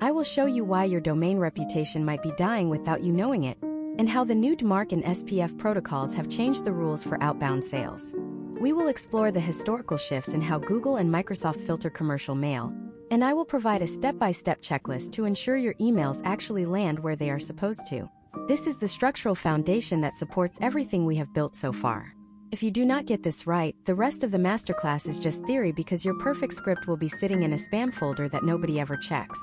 I will show you why your domain reputation might be dying without you knowing it, and how the new DMARC and SPF protocols have changed the rules for outbound sales. We will explore the historical shifts in how Google and Microsoft filter commercial mail, and I will provide a step-by-step checklist to ensure your emails actually land where they are supposed to. This is the structural foundation that supports everything we have built so far. If you do not get this right, the rest of the masterclass is just theory because your perfect script will be sitting in a spam folder that nobody ever checks.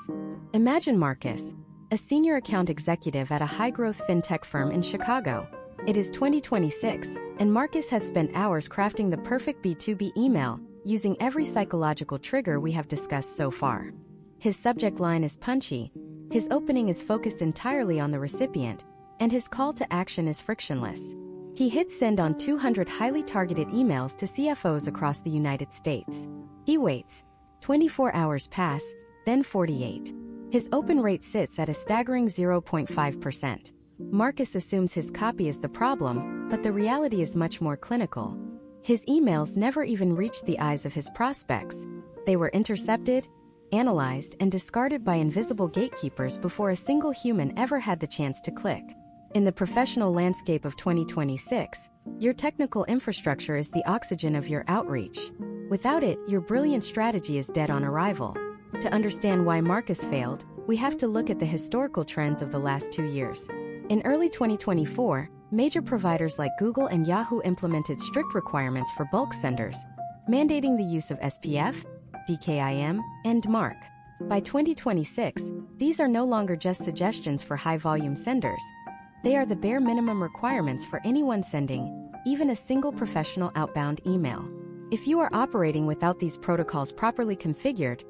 Imagine Marcus, a senior account executive at a high-growth fintech firm in Chicago. It is 2026, and Marcus has spent hours crafting the perfect B2B email, using every psychological trigger we have discussed so far. His subject line is punchy, his opening is focused entirely on the recipient, and his call to action is frictionless. He hits send on 200 highly targeted emails to CFOs across the United States. He waits. 24 hours pass, then 48. His open rate sits at a staggering 0.5%. Marcus assumes his copy is the problem, but the reality is much more clinical. His emails never even reached the eyes of his prospects. They were intercepted, analyzed, and discarded by invisible gatekeepers before a single human ever had the chance to click. In the professional landscape of 2026, your technical infrastructure is the oxygen of your outreach. Without it, your brilliant strategy is dead on arrival. To understand why Marcus failed, we have to look at the historical trends of the last 2 years. In early 2024, major providers like Google and Yahoo implemented strict requirements for bulk senders, mandating the use of SPF, DKIM, and DMARC. By 2026, these are no longer just suggestions for high-volume senders. They are the bare minimum requirements for anyone sending, even a single professional outbound email. If you are operating without these protocols properly configured,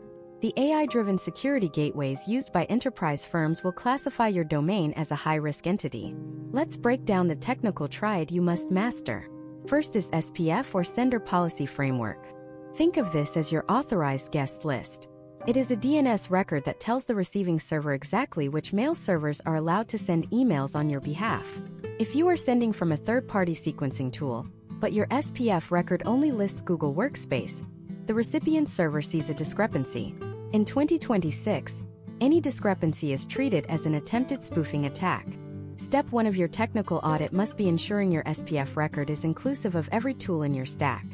The AI-driven security gateways used by enterprise firms will classify your domain as a high-risk entity. Let's break down the technical triad you must master. First is SPF, or Sender Policy Framework. Think of this as your authorized guest list. It is a DNS record that tells the receiving server exactly which mail servers are allowed to send emails on your behalf. If you are sending from a third-party sequencing tool, but your SPF record only lists Google Workspace, the recipient server sees a discrepancy. In 2026, any discrepancy is treated as an attempted spoofing attack. Step 1 of your technical audit must be ensuring your SPF record is inclusive of every tool in your stack.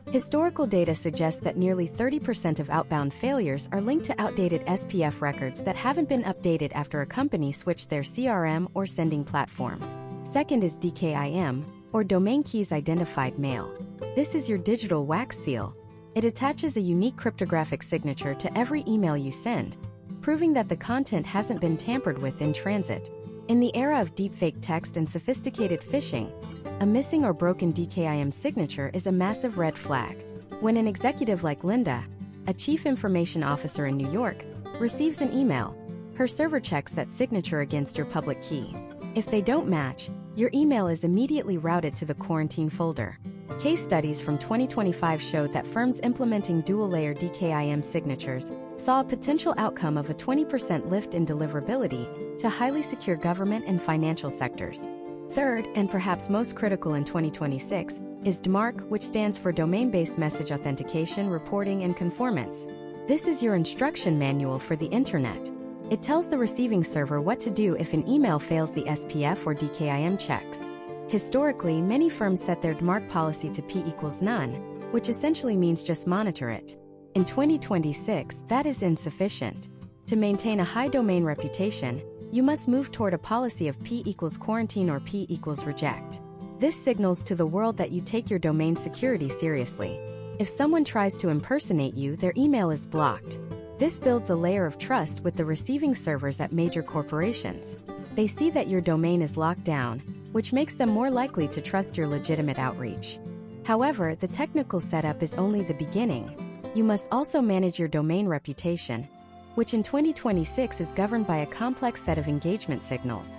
Historical data suggests that nearly 30% of outbound failures are linked to outdated SPF records that haven't been updated after a company switched their CRM or sending platform. Second is DKIM, or Domain Keys Identified Mail. This is your digital wax seal. It attaches a unique cryptographic signature to every email you send, proving that the content hasn't been tampered with in transit. In the era of deepfake text and sophisticated phishing, a missing or broken DKIM signature is a massive red flag. When an executive like Linda, a chief information officer in New York, receives an email, her server checks that signature against your public key. If they don't match, your email is immediately routed to the quarantine folder. Case studies from 2025 showed that firms implementing dual-layer DKIM signatures saw a potential outcome of a 20% lift in deliverability to highly secure government and financial sectors. Third, and perhaps most critical in 2026, is DMARC, which stands for Domain-Based Message Authentication, Reporting, and Conformance. This is your instruction manual for the internet. It tells the receiving server what to do if an email fails the SPF or DKIM checks. Historically, many firms set their DMARC policy to P equals none, which essentially means just monitor it. In 2026, that is insufficient. To maintain a high domain reputation, you must move toward a policy of P equals quarantine or P equals reject. This signals to the world that you take your domain security seriously. If someone tries to impersonate you, their email is blocked. This builds a layer of trust with the receiving servers at major corporations. They see that your domain is locked down, which makes them more likely to trust your legitimate outreach. However, the technical setup is only the beginning. You must also manage your domain reputation, which in 2026 is governed by a complex set of engagement signals.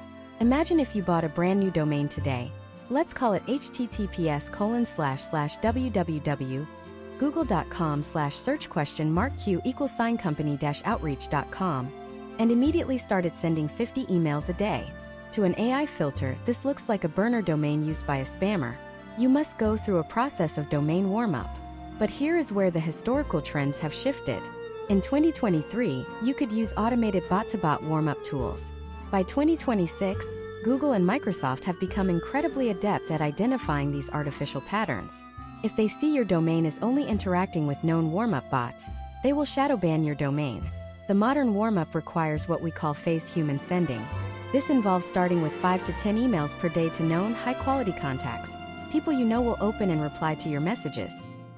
Imagine if you bought a brand new domain today. Let's call it https://www.google.com/search?q=company-outreach.com and immediately started sending 50 emails a day. To an AI filter, this looks like a burner domain used by a spammer. You must go through a process of domain warm-up. But here is where the historical trends have shifted. In 2023, you could use automated bot-to-bot warm-up tools. By 2026, Google and Microsoft have become incredibly adept at identifying these artificial patterns. If they see your domain is only interacting with known warm-up bots, they will shadow ban your domain. The modern warm-up requires what we call phased human sending. This involves starting with 5 to 10 emails per day to known, high-quality contacts, people you know will open and reply to your messages.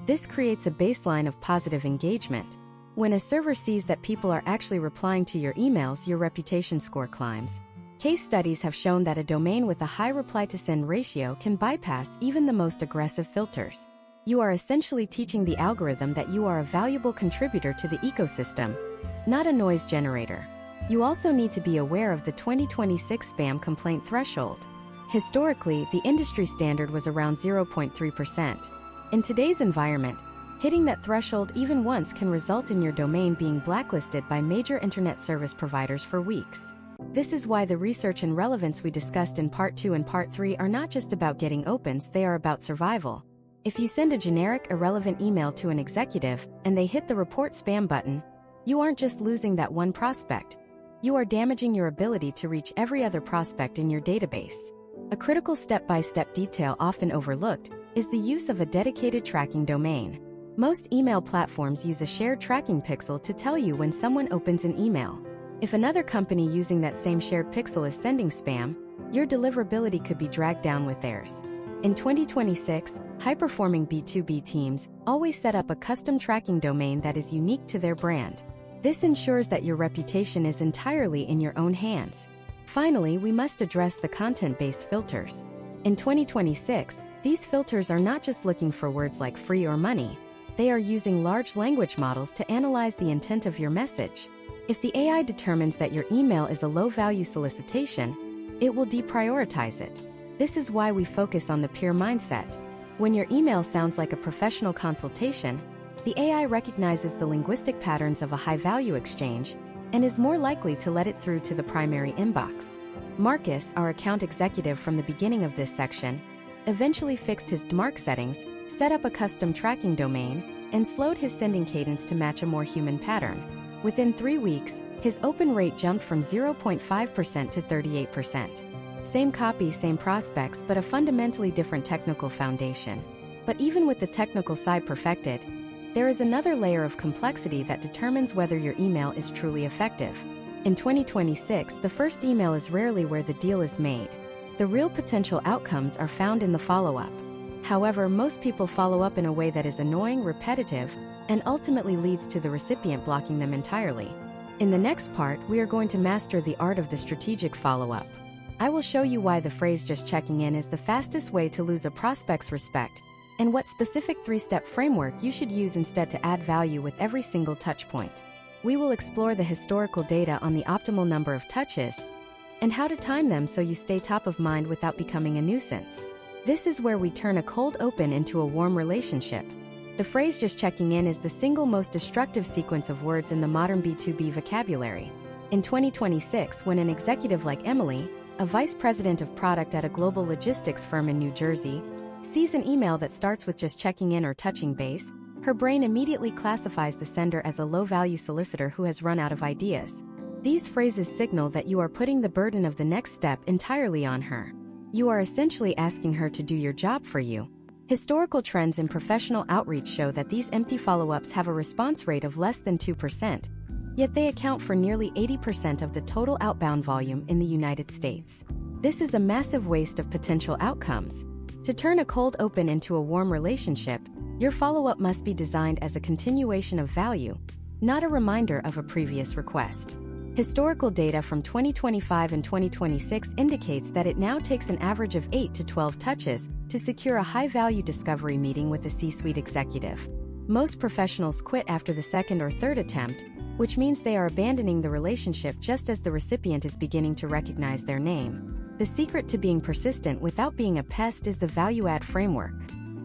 This creates a baseline of positive engagement. When a server sees that people are actually replying to your emails, your reputation score climbs. Case studies have shown that a domain with a high reply-to-send ratio can bypass even the most aggressive filters. You are essentially teaching the algorithm that you are a valuable contributor to the ecosystem, not a noise generator. You also need to be aware of the 2026 spam complaint threshold. Historically, the industry standard was around 0.3%. In today's environment, hitting that threshold even once can result in your domain being blacklisted by major internet service providers for weeks. This is why the research and relevance we discussed in Part 2 and Part 3 are not just about getting opens, they are about survival. If you send a generic, irrelevant email to an executive and they hit the report spam button, you aren't just losing that one prospect. You are damaging your ability to reach every other prospect in your database. A critical step-by-step detail often overlooked is the use of a dedicated tracking domain. Most email platforms use a shared tracking pixel to tell you when someone opens an email. If another company using that same shared pixel is sending spam, your deliverability could be dragged down with theirs. In 2026, high-performing B2B teams always set up a custom tracking domain that is unique to their brand. This ensures that your reputation is entirely in your own hands. Finally, we must address the content-based filters. In 2026, these filters are not just looking for words like free or money. They are using large language models to analyze the intent of your message. If the AI determines that your email is a low-value solicitation, it will deprioritize it. This is why we focus on the peer mindset. When your email sounds like a professional consultation, the AI recognizes the linguistic patterns of a high-value exchange and is more likely to let it through to the primary inbox. Marcus, our account executive from the beginning of this section, eventually fixed his DMARC settings, set up a custom tracking domain, and slowed his sending cadence to match a more human pattern. Within 3 weeks, his open rate jumped from 0.5% to 38%. Same copy, same prospects, but a fundamentally different technical foundation. But even with the technical side perfected, there is another layer of complexity that determines whether your email is truly effective. In 2026, the first email is rarely where the deal is made. The real potential outcomes are found in the follow-up. However, most people follow up in a way that is annoying, repetitive, and ultimately leads to the recipient blocking them entirely. In the next part, we are going to master the art of the strategic follow-up. I will show you why the phrase "just checking in" is the fastest way to lose a prospect's respect, and what specific 3-step framework you should use instead to add value with every single touchpoint. We will explore the historical data on the optimal number of touches, and how to time them so you stay top of mind without becoming a nuisance. This is where we turn a cold open into a warm relationship. The phrase "just checking in" is the single most destructive sequence of words in the modern B2B vocabulary. In 2026, when an executive like Emily, a vice president of product at a global logistics firm in New Jersey, sees an email that starts with "just checking in" or "touching base," her brain immediately classifies the sender as a low-value solicitor who has run out of ideas. These phrases signal that you are putting the burden of the next step entirely on her. You are essentially asking her to do your job for you. Historical trends in professional outreach show that these empty follow-ups have a response rate of less than 2%, yet they account for nearly 80% of the total outbound volume in the United States. This is a massive waste of potential outcomes. To turn a cold open into a warm relationship, your follow-up must be designed as a continuation of value, not a reminder of a previous request. Historical data from 2025 and 2026 indicates that it now takes an average of 8 to 12 touches to secure a high-value discovery meeting with a C-suite executive. Most professionals quit after the second or third attempt, which means they are abandoning the relationship just as the recipient is beginning to recognize their name. The secret to being persistent without being a pest is the value-add framework.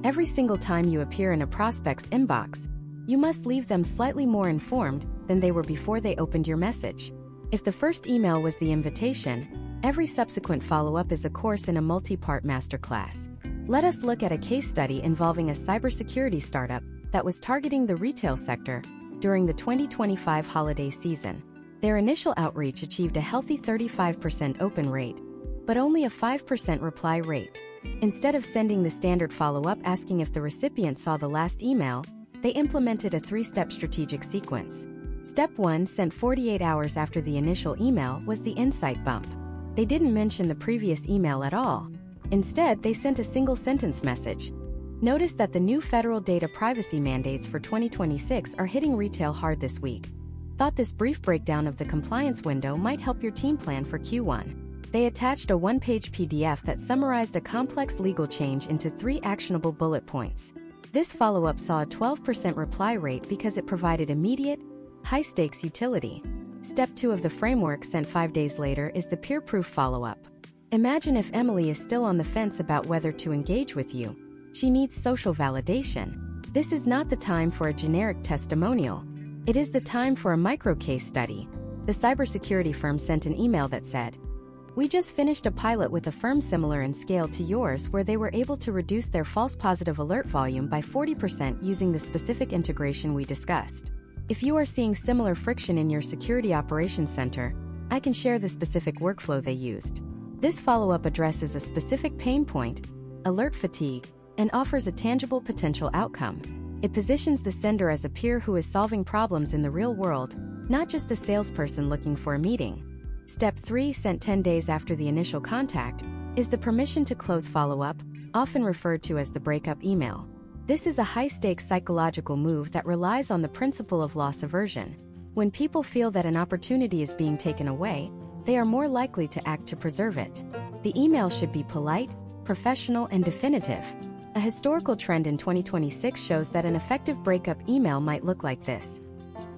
Every single time you appear in a prospect's inbox, you must leave them slightly more informed than they were before they opened your message. If the first email was the invitation, every subsequent follow-up is a course in a multi-part masterclass. Let us look at a case study involving a cybersecurity startup that was targeting the retail sector during the 2025 holiday season. Their initial outreach achieved a healthy 35% open rate, but only a 5% reply rate. Instead of sending the standard follow-up asking if the recipient saw the last email, they implemented a 3-step strategic sequence. Step 1, sent 48 hours after the initial email, was the insight bump. They didn't mention the previous email at all. Instead, they sent a single-sentence message. Notice that the new federal data privacy mandates for 2026 are hitting retail hard this week. Thought this brief breakdown of the compliance window might help your team plan for Q1. They attached a 1-page PDF that summarized a complex legal change into 3 actionable bullet points. This follow-up saw a 12% reply rate because it provided immediate, high-stakes utility. Step 2 of the framework, sent 5 days later, is the peer-proof follow-up. Imagine if Emily is still on the fence about whether to engage with you. She needs social validation. This is not the time for a generic testimonial. It is the time for a micro-case study. The cybersecurity firm sent an email that said, "We just finished a pilot with a firm similar in scale to yours where they were able to reduce their false positive alert volume by 40% using the specific integration we discussed. If you are seeing similar friction in your security operations center, I can share the specific workflow they used." This follow-up addresses a specific pain point, alert fatigue, and offers a tangible potential outcome. It positions the sender as a peer who is solving problems in the real world, not just a salesperson looking for a meeting. Step 3, sent 10 days after the initial contact, is the permission to close follow-up, often referred to as the breakup email. This is a high-stakes psychological move that relies on the principle of loss aversion. When people feel that an opportunity is being taken away, they are more likely to act to preserve it. The email should be polite, professional, and definitive. A historical trend in 2026 shows that an effective breakup email might look like this.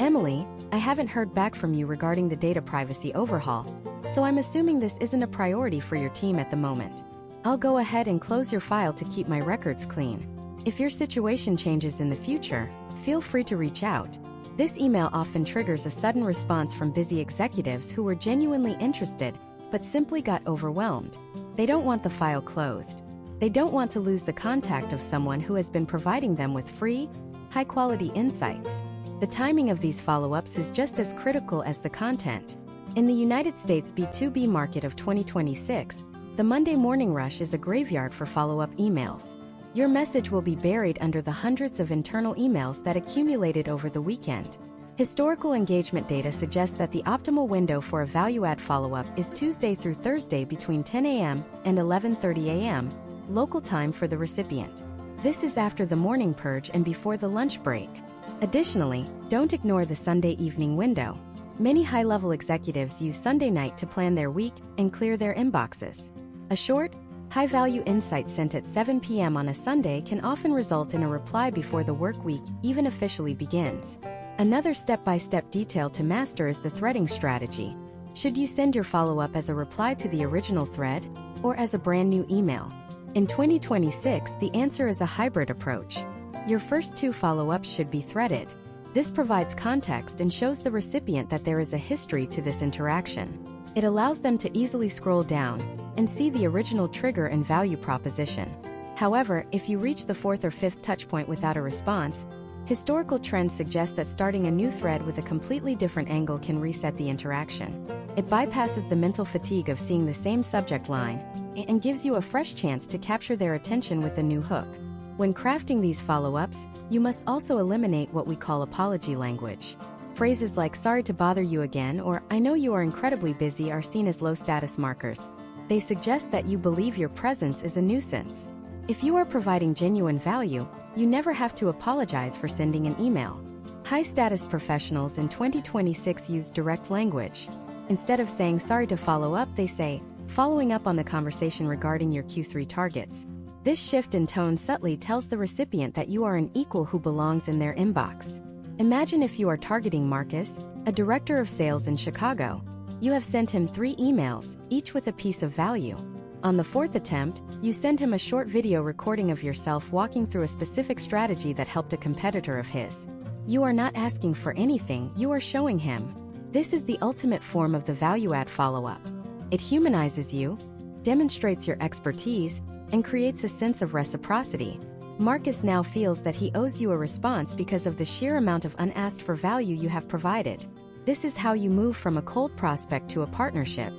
Emily, I haven't heard back from you regarding the data privacy overhaul, so I'm assuming this isn't a priority for your team at the moment. I'll go ahead and close your file to keep my records clean. If your situation changes in the future, feel free to reach out. This email often triggers a sudden response from busy executives who were genuinely interested, but simply got overwhelmed. They don't want the file closed. They don't want to lose the contact of someone who has been providing them with free, high-quality insights. The timing of these follow-ups is just as critical as the content. In the United States B2B market of 2026, the Monday morning rush is a graveyard for follow-up emails. Your message will be buried under the hundreds of internal emails that accumulated over the weekend. Historical engagement data suggests that the optimal window for a value-add follow-up is Tuesday through Thursday between 10 a.m. and 11:30 a.m., local time for the recipient. This is after the morning purge and before the lunch break. Additionally, don't ignore the Sunday evening window. Many high-level executives use Sunday night to plan their week and clear their inboxes. A short, high-value insight sent at 7 p.m. on a Sunday can often result in a reply before the work week even officially begins. Another step-by-step detail to master is the threading strategy. Should you send your follow-up as a reply to the original thread or as a brand new email? In 2026, the answer is a hybrid approach. Your first 2 follow-ups should be threaded. This provides context and shows the recipient that there is a history to this interaction. It allows them to easily scroll down and see the original trigger and value proposition. However, if you reach the 4th or 5th touchpoint without a response, historical trends suggest that starting a new thread with a completely different angle can reset the interaction. It bypasses the mental fatigue of seeing the same subject line and gives you a fresh chance to capture their attention with a new hook. When crafting these follow-ups, you must also eliminate what we call apology language. Phrases like "sorry to bother you again" or "I know you are incredibly busy" are seen as low-status markers. They suggest that you believe your presence is a nuisance. If you are providing genuine value, you never have to apologize for sending an email. High-status professionals in 2026 use direct language. Instead of saying "sorry to follow up," they say, "following up on the conversation regarding your Q3 targets." This shift in tone subtly tells the recipient that you are an equal who belongs in their inbox. Imagine if you are targeting Marcus, a director of sales in Chicago. You have sent him 3 emails, each with a piece of value. On the 4th attempt, you send him a short video recording of yourself walking through a specific strategy that helped a competitor of his. You are not asking for anything, you are showing him. This is the ultimate form of the value-add follow-up. It humanizes you, demonstrates your expertise, and creates a sense of reciprocity. Marcus now feels that he owes you a response because of the sheer amount of unasked for value you have provided. This is how you move from a cold prospect to a partnership.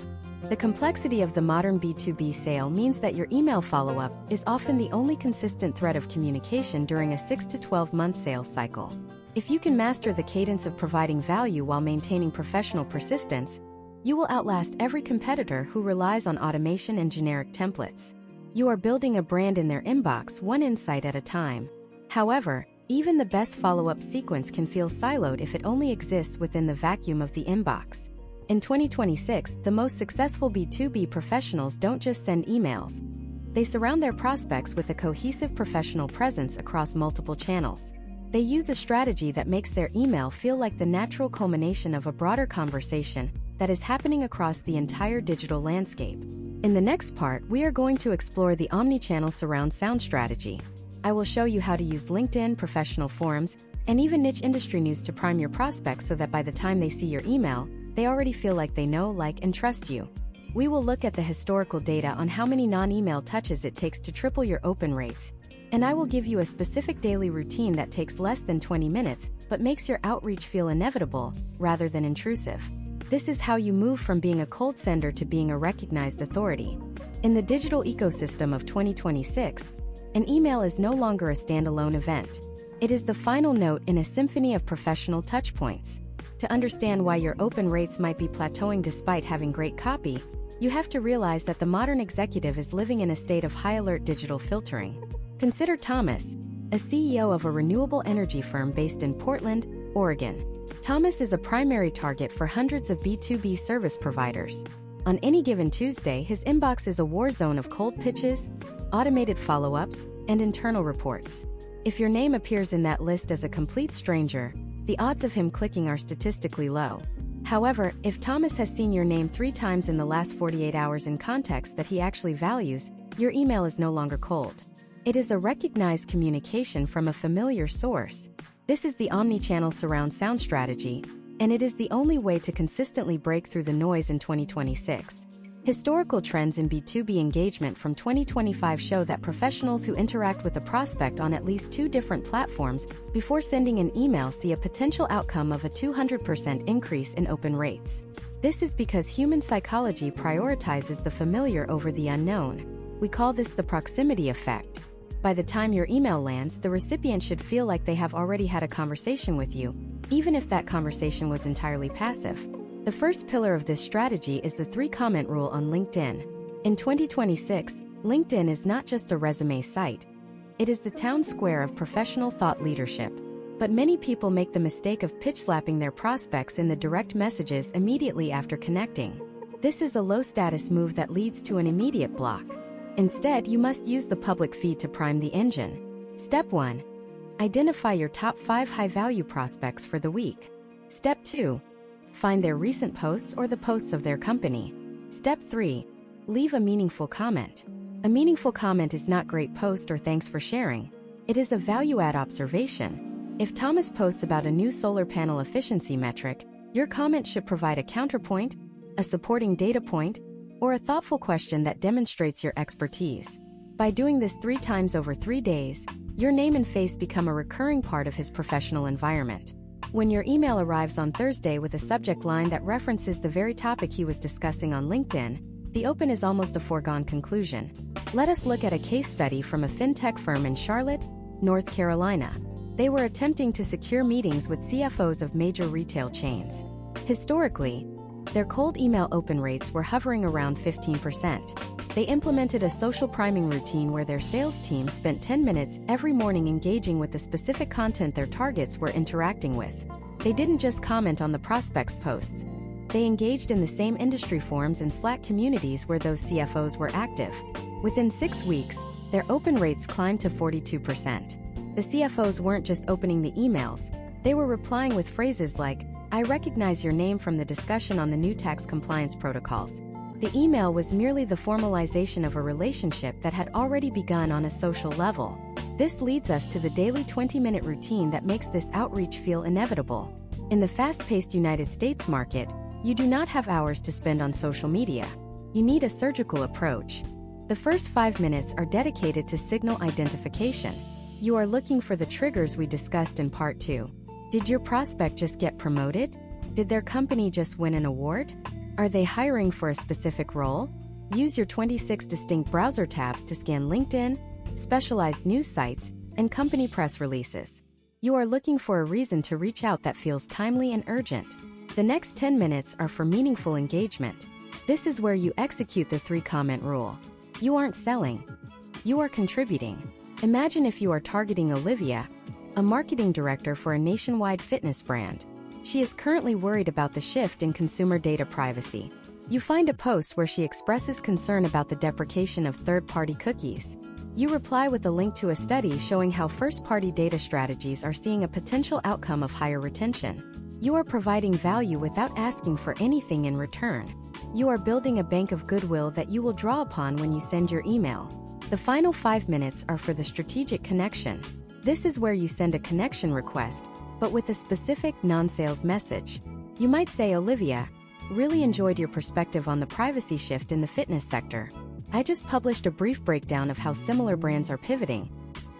The complexity of the modern B2B sale means that your email follow-up is often the only consistent thread of communication during a 6 to 12-month sales cycle. If you can master the cadence of providing value while maintaining professional persistence, you will outlast every competitor who relies on automation and generic templates. You are building a brand in their inbox, one insight at a time. However, even the best follow-up sequence can feel siloed if it only exists within the vacuum of the inbox. In 2026, the most successful B2B professionals don't just send emails. They surround their prospects with a cohesive professional presence across multiple channels. They use a strategy that makes their email feel like the natural culmination of a broader conversation that is happening across the entire digital landscape. In the next part, we are going to explore the omnichannel surround sound strategy. I will show you how to use LinkedIn, professional forums, and even niche industry news to prime your prospects so that by the time they see your email, they already feel like they know, like, and trust you. We will look at the historical data on how many non-email touches it takes to triple your open rates. And I will give you a specific daily routine that takes less than 20 minutes, but makes your outreach feel inevitable, rather than intrusive. This is how you move from being a cold sender to being a recognized authority. In the digital ecosystem of 2026, an email is no longer a standalone event. It is the final note in a symphony of professional touchpoints. To understand why your open rates might be plateauing despite having great copy, you have to realize that the modern executive is living in a state of high-alert digital filtering. Consider Thomas, a CEO of a renewable energy firm based in Portland, Oregon. Thomas is a primary target for hundreds of B2B service providers. On any given Tuesday, his inbox is a war zone of cold pitches, automated follow-ups, and internal reports. If your name appears in that list as a complete stranger, the odds of him clicking are statistically low. However, if Thomas has seen your name 3 times in the last 48 hours in context that he actually values, your email is no longer cold. It is a recognized communication from a familiar source. This is the omnichannel surround sound strategy, and it is the only way to consistently break through the noise in 2026. Historical trends in B2B engagement from 2025 show that professionals who interact with a prospect on at least 2 different platforms before sending an email see a potential outcome of a 200% increase in open rates. This is because human psychology prioritizes the familiar over the unknown. We call this the proximity effect. By the time your email lands, the recipient should feel like they have already had a conversation with you, even if that conversation was entirely passive. The first pillar of this strategy is the 3-comment rule on LinkedIn. In 2026, LinkedIn is not just a resume site. It is the town square of professional thought leadership. But many people make the mistake of pitch-slapping their prospects in the direct messages immediately after connecting. This is a low-status move that leads to an immediate block. Instead, you must use the public feed to prime the engine. Step 1. Identify your top 5 high-value prospects for the week. Step 2. Find their recent posts or the posts of their company. Step 3. Leave a meaningful comment. A meaningful comment is not great post or thanks for sharing. It is a value-add observation. If Thomas posts about a new solar panel efficiency metric, your comment should provide a counterpoint, a supporting data point, or a thoughtful question that demonstrates your expertise. By doing this 3 times over 3 days, your name and face become a recurring part of his professional environment. When your email arrives on Thursday with a subject line that references the very topic he was discussing on LinkedIn, the open is almost a foregone conclusion. Let us look at a case study from a fintech firm in Charlotte, North Carolina. They were attempting to secure meetings with CFOs of major retail chains. Historically, their cold email open rates were hovering around 15%. They implemented a social priming routine where their sales team spent 10 minutes every morning engaging with the specific content their targets were interacting with. They didn't just comment on the prospects' posts. They engaged in the same industry forums and Slack communities where those CFOs were active. Within 6 weeks, their open rates climbed to 42%. The CFOs weren't just opening the emails, they were replying with phrases like, "I recognize your name from the discussion on the new tax compliance protocols." The email was merely the formalization of a relationship that had already begun on a social level. This leads us to the daily 20-minute routine that makes this outreach feel inevitable. In the fast-paced United States market, you do not have hours to spend on social media. You need a surgical approach. The first 5 minutes are dedicated to signal identification. You are looking for the triggers we discussed in Part 2. Did your prospect just get promoted? Did their company just win an award? Are they hiring for a specific role? Use your 26 distinct browser tabs to scan LinkedIn, specialized news sites, and company press releases. You are looking for a reason to reach out that feels timely and urgent. The next 10 minutes are for meaningful engagement. This is where you execute the 3-comment rule. You aren't selling. You are contributing. Imagine if you are targeting Olivia, a marketing director for a nationwide fitness brand. She is currently worried about the shift in consumer data privacy. You find a post where she expresses concern about the deprecation of third-party cookies. You reply with a link to a study showing how first-party data strategies are seeing a potential outcome of higher retention. You are providing value without asking for anything in return. You are building a bank of goodwill that you will draw upon when you send your email. The final 5 minutes are for the strategic connection. This is where you send a connection request, but with a specific non-sales message. You might say, "Olivia, really enjoyed your perspective on the privacy shift in the fitness sector. I just published a brief breakdown of how similar brands are pivoting.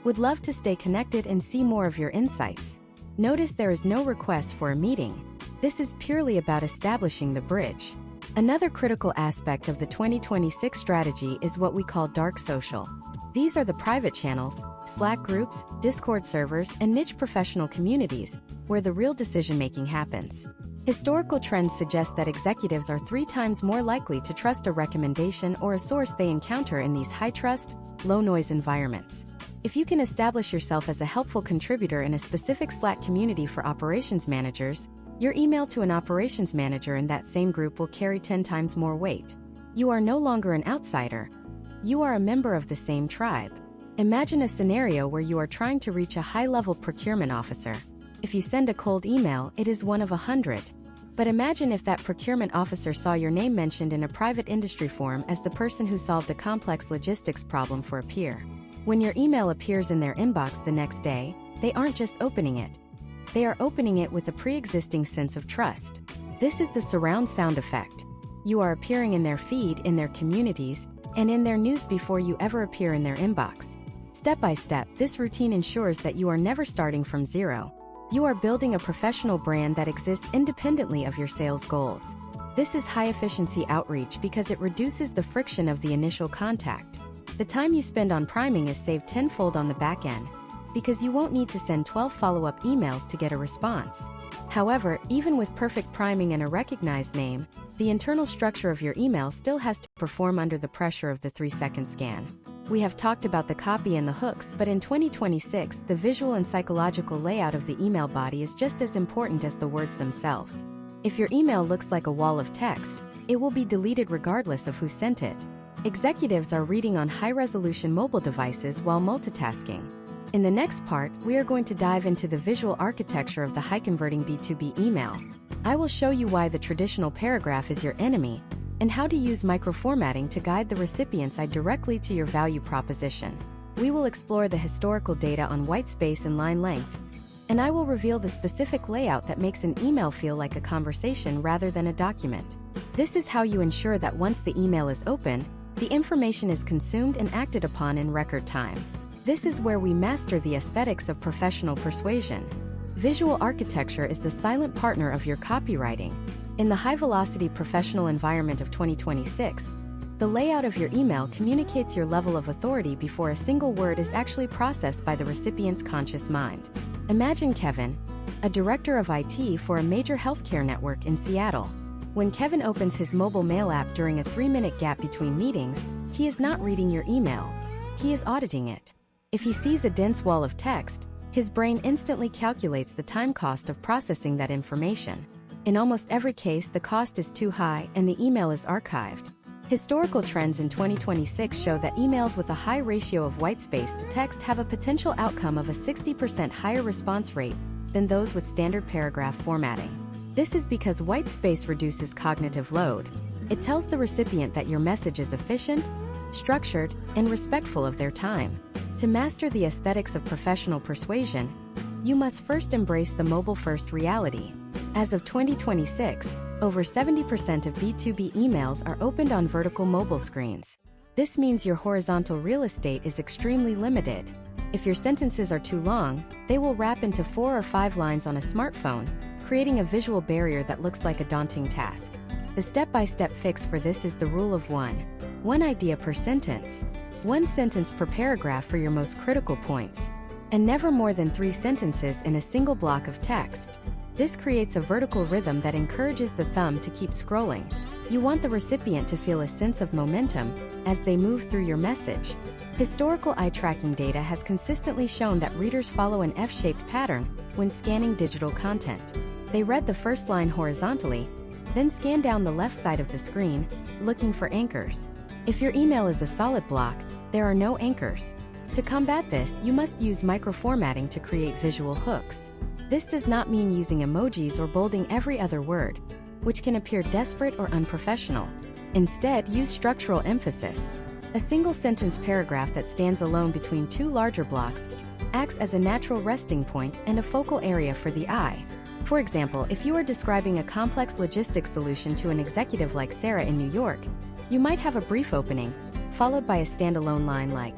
Would love to stay connected and see more of your insights." Notice there is no request for a meeting. This is purely about establishing the bridge. Another critical aspect of the 2026 strategy is what we call dark social. These are the private channels, Slack groups, Discord servers, and niche professional communities, where the real decision-making happens. Historical trends suggest that executives are 3 times more likely to trust a recommendation or a source they encounter in these high-trust, low-noise environments. If you can establish yourself as a helpful contributor in a specific Slack community for operations managers, your email to an operations manager in that same group will carry 10 times more weight. You are no longer an outsider. You are a member of the same tribe. Imagine a scenario where you are trying to reach a high-level procurement officer. If you send a cold email, it is one of 100. But imagine if that procurement officer saw your name mentioned in a private industry forum as the person who solved a complex logistics problem for a peer. When your email appears in their inbox the next day, they aren't just opening it. They are opening it with a pre-existing sense of trust. This is the surround sound effect. You are appearing in their feed, in their communities, and in their news before you ever appear in their inbox. Step by step, this routine ensures that you are never starting from zero. You are building a professional brand that exists independently of your sales goals. This is high-efficiency outreach because it reduces the friction of the initial contact. The time you spend on priming is saved tenfold on the back end, because you won't need to send 12 follow-up emails to get a response. However, even with perfect priming and a recognized name, the internal structure of your email still has to perform under the pressure of the 3-second scan. We have talked about the copy and the hooks, but in 2026, the visual and psychological layout of the email body is just as important as the words themselves. If your email looks like a wall of text, it will be deleted regardless of who sent it. Executives are reading on high-resolution mobile devices while multitasking. In the next part, we are going to dive into the visual architecture of the high-converting B2B email. I will show you why the traditional paragraph is your enemy, and how to use microformatting to guide the recipient's eye directly to your value proposition. We will explore the historical data on white space and line length, and I will reveal the specific layout that makes an email feel like a conversation rather than a document. This is how you ensure that once the email is opened, the information is consumed and acted upon in record time. This is where we master the aesthetics of professional persuasion. Visual architecture is the silent partner of your copywriting. In the high-velocity professional environment of 2026, the layout of your email communicates your level of authority before a single word is actually processed by the recipient's conscious mind. Imagine Kevin, a director of IT for a major healthcare network in Seattle. When Kevin opens his mobile mail app during a 3-minute gap between meetings, he is not reading your email. He is auditing it. If he sees a dense wall of text, his brain instantly calculates the time cost of processing that information. In almost every case, the cost is too high and the email is archived. Historical trends in 2026 show that emails with a high ratio of white space to text have a potential outcome of a 60% higher response rate than those with standard paragraph formatting. This is because white space reduces cognitive load. It tells the recipient that your message is efficient, structured, and respectful of their time. To master the aesthetics of professional persuasion, you must first embrace the mobile-first reality. As of 2026, over 70% of B2B emails are opened on vertical mobile screens. This means your horizontal real estate is extremely limited. If your sentences are too long, they will wrap into 4 or 5 lines on a smartphone, creating a visual barrier that looks like a daunting task. The step-by-step fix for this is the rule of one. One idea per sentence. One sentence per paragraph for your most critical points. And never more than 3 sentences in a single block of text. This creates a vertical rhythm that encourages the thumb to keep scrolling. You want the recipient to feel a sense of momentum as they move through your message. Historical eye tracking data has consistently shown that readers follow an F-shaped pattern when scanning digital content. They read the first line horizontally, then scan down the left side of the screen, looking for anchors. If your email is a solid block, there are no anchors. To combat this, you must use microformatting to create visual hooks. This does not mean using emojis or bolding every other word, which can appear desperate or unprofessional. Instead, use structural emphasis. A single sentence paragraph that stands alone between 2 larger blocks acts as a natural resting point and a focal area for the eye. For example, if you are describing a complex logistics solution to an executive like Sarah in New York, you might have a brief opening, followed by a standalone line like,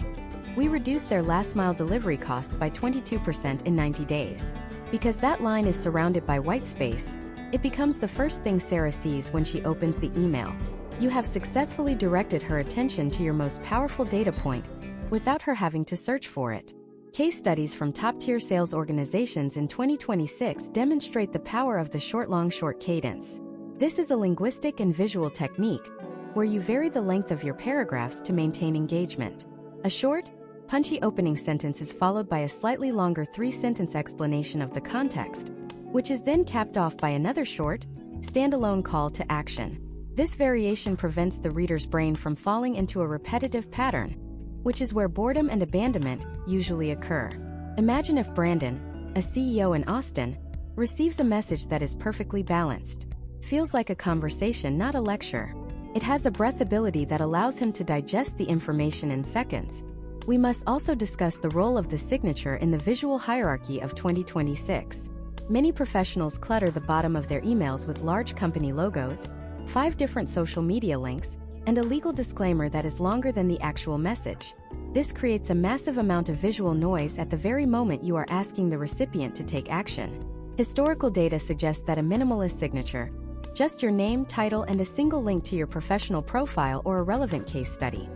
"We reduced their last-mile delivery costs by 22% in 90 days. Because that line is surrounded by white space, it becomes the first thing Sarah sees when she opens the email. You have successfully directed her attention to your most powerful data point without her having to search for it. Case studies from top-tier sales organizations in 2026 demonstrate the power of the short-long-short cadence. This is a linguistic and visual technique where you vary the length of your paragraphs to maintain engagement. A short, punchy opening sentence is followed by a slightly longer 3-sentence explanation of the context, which is then capped off by another short, standalone call to action. This variation prevents the reader's brain from falling into a repetitive pattern, which is where boredom and abandonment usually occur. Imagine if Brandon, a CEO in Austin, receives a message that is perfectly balanced. Feels like a conversation, not a lecture. It has a breathability that allows him to digest the information in seconds. We must also discuss the role of the signature in the visual hierarchy of 2026. Many professionals clutter the bottom of their emails with large company logos, 5 different social media links, and a legal disclaimer that is longer than the actual message. This creates a massive amount of visual noise at the very moment you are asking the recipient to take action. Historical data suggests that a minimalist signature, just your name, title, and a single link to your professional profile or a relevant case study,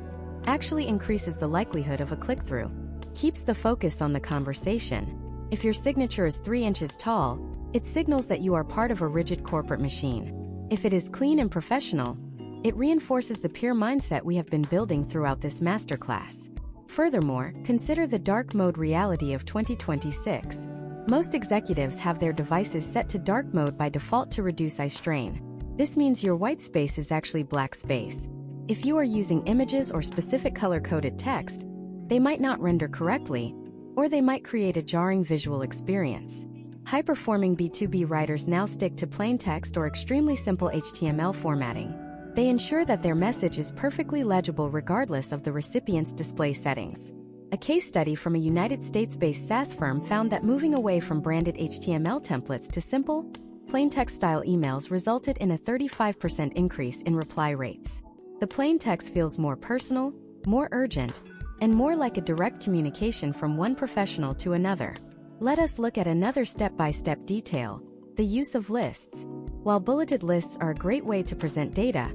actually increases the likelihood of a click-through. Keeps the focus on the conversation. If your signature is 3 inches tall, it signals that you are part of a rigid corporate machine. If it is clean and professional, it reinforces the peer mindset we have been building throughout this masterclass. Furthermore, consider the dark mode reality of 2026. Most executives have their devices set to dark mode by default to reduce eye strain. This means your white space is actually black space. If you are using images or specific color-coded text, they might not render correctly, or they might create a jarring visual experience. High-performing B2B writers now stick to plain text or extremely simple HTML formatting. They ensure that their message is perfectly legible regardless of the recipient's display settings. A case study from a United States-based SaaS firm found that moving away from branded HTML templates to simple, plain text-style emails resulted in a 35% increase in reply rates. The plain text feels more personal, more urgent, and more like a direct communication from one professional to another. Let us look at another step-by-step detail: the use of lists. While bulleted lists are a great way to present data,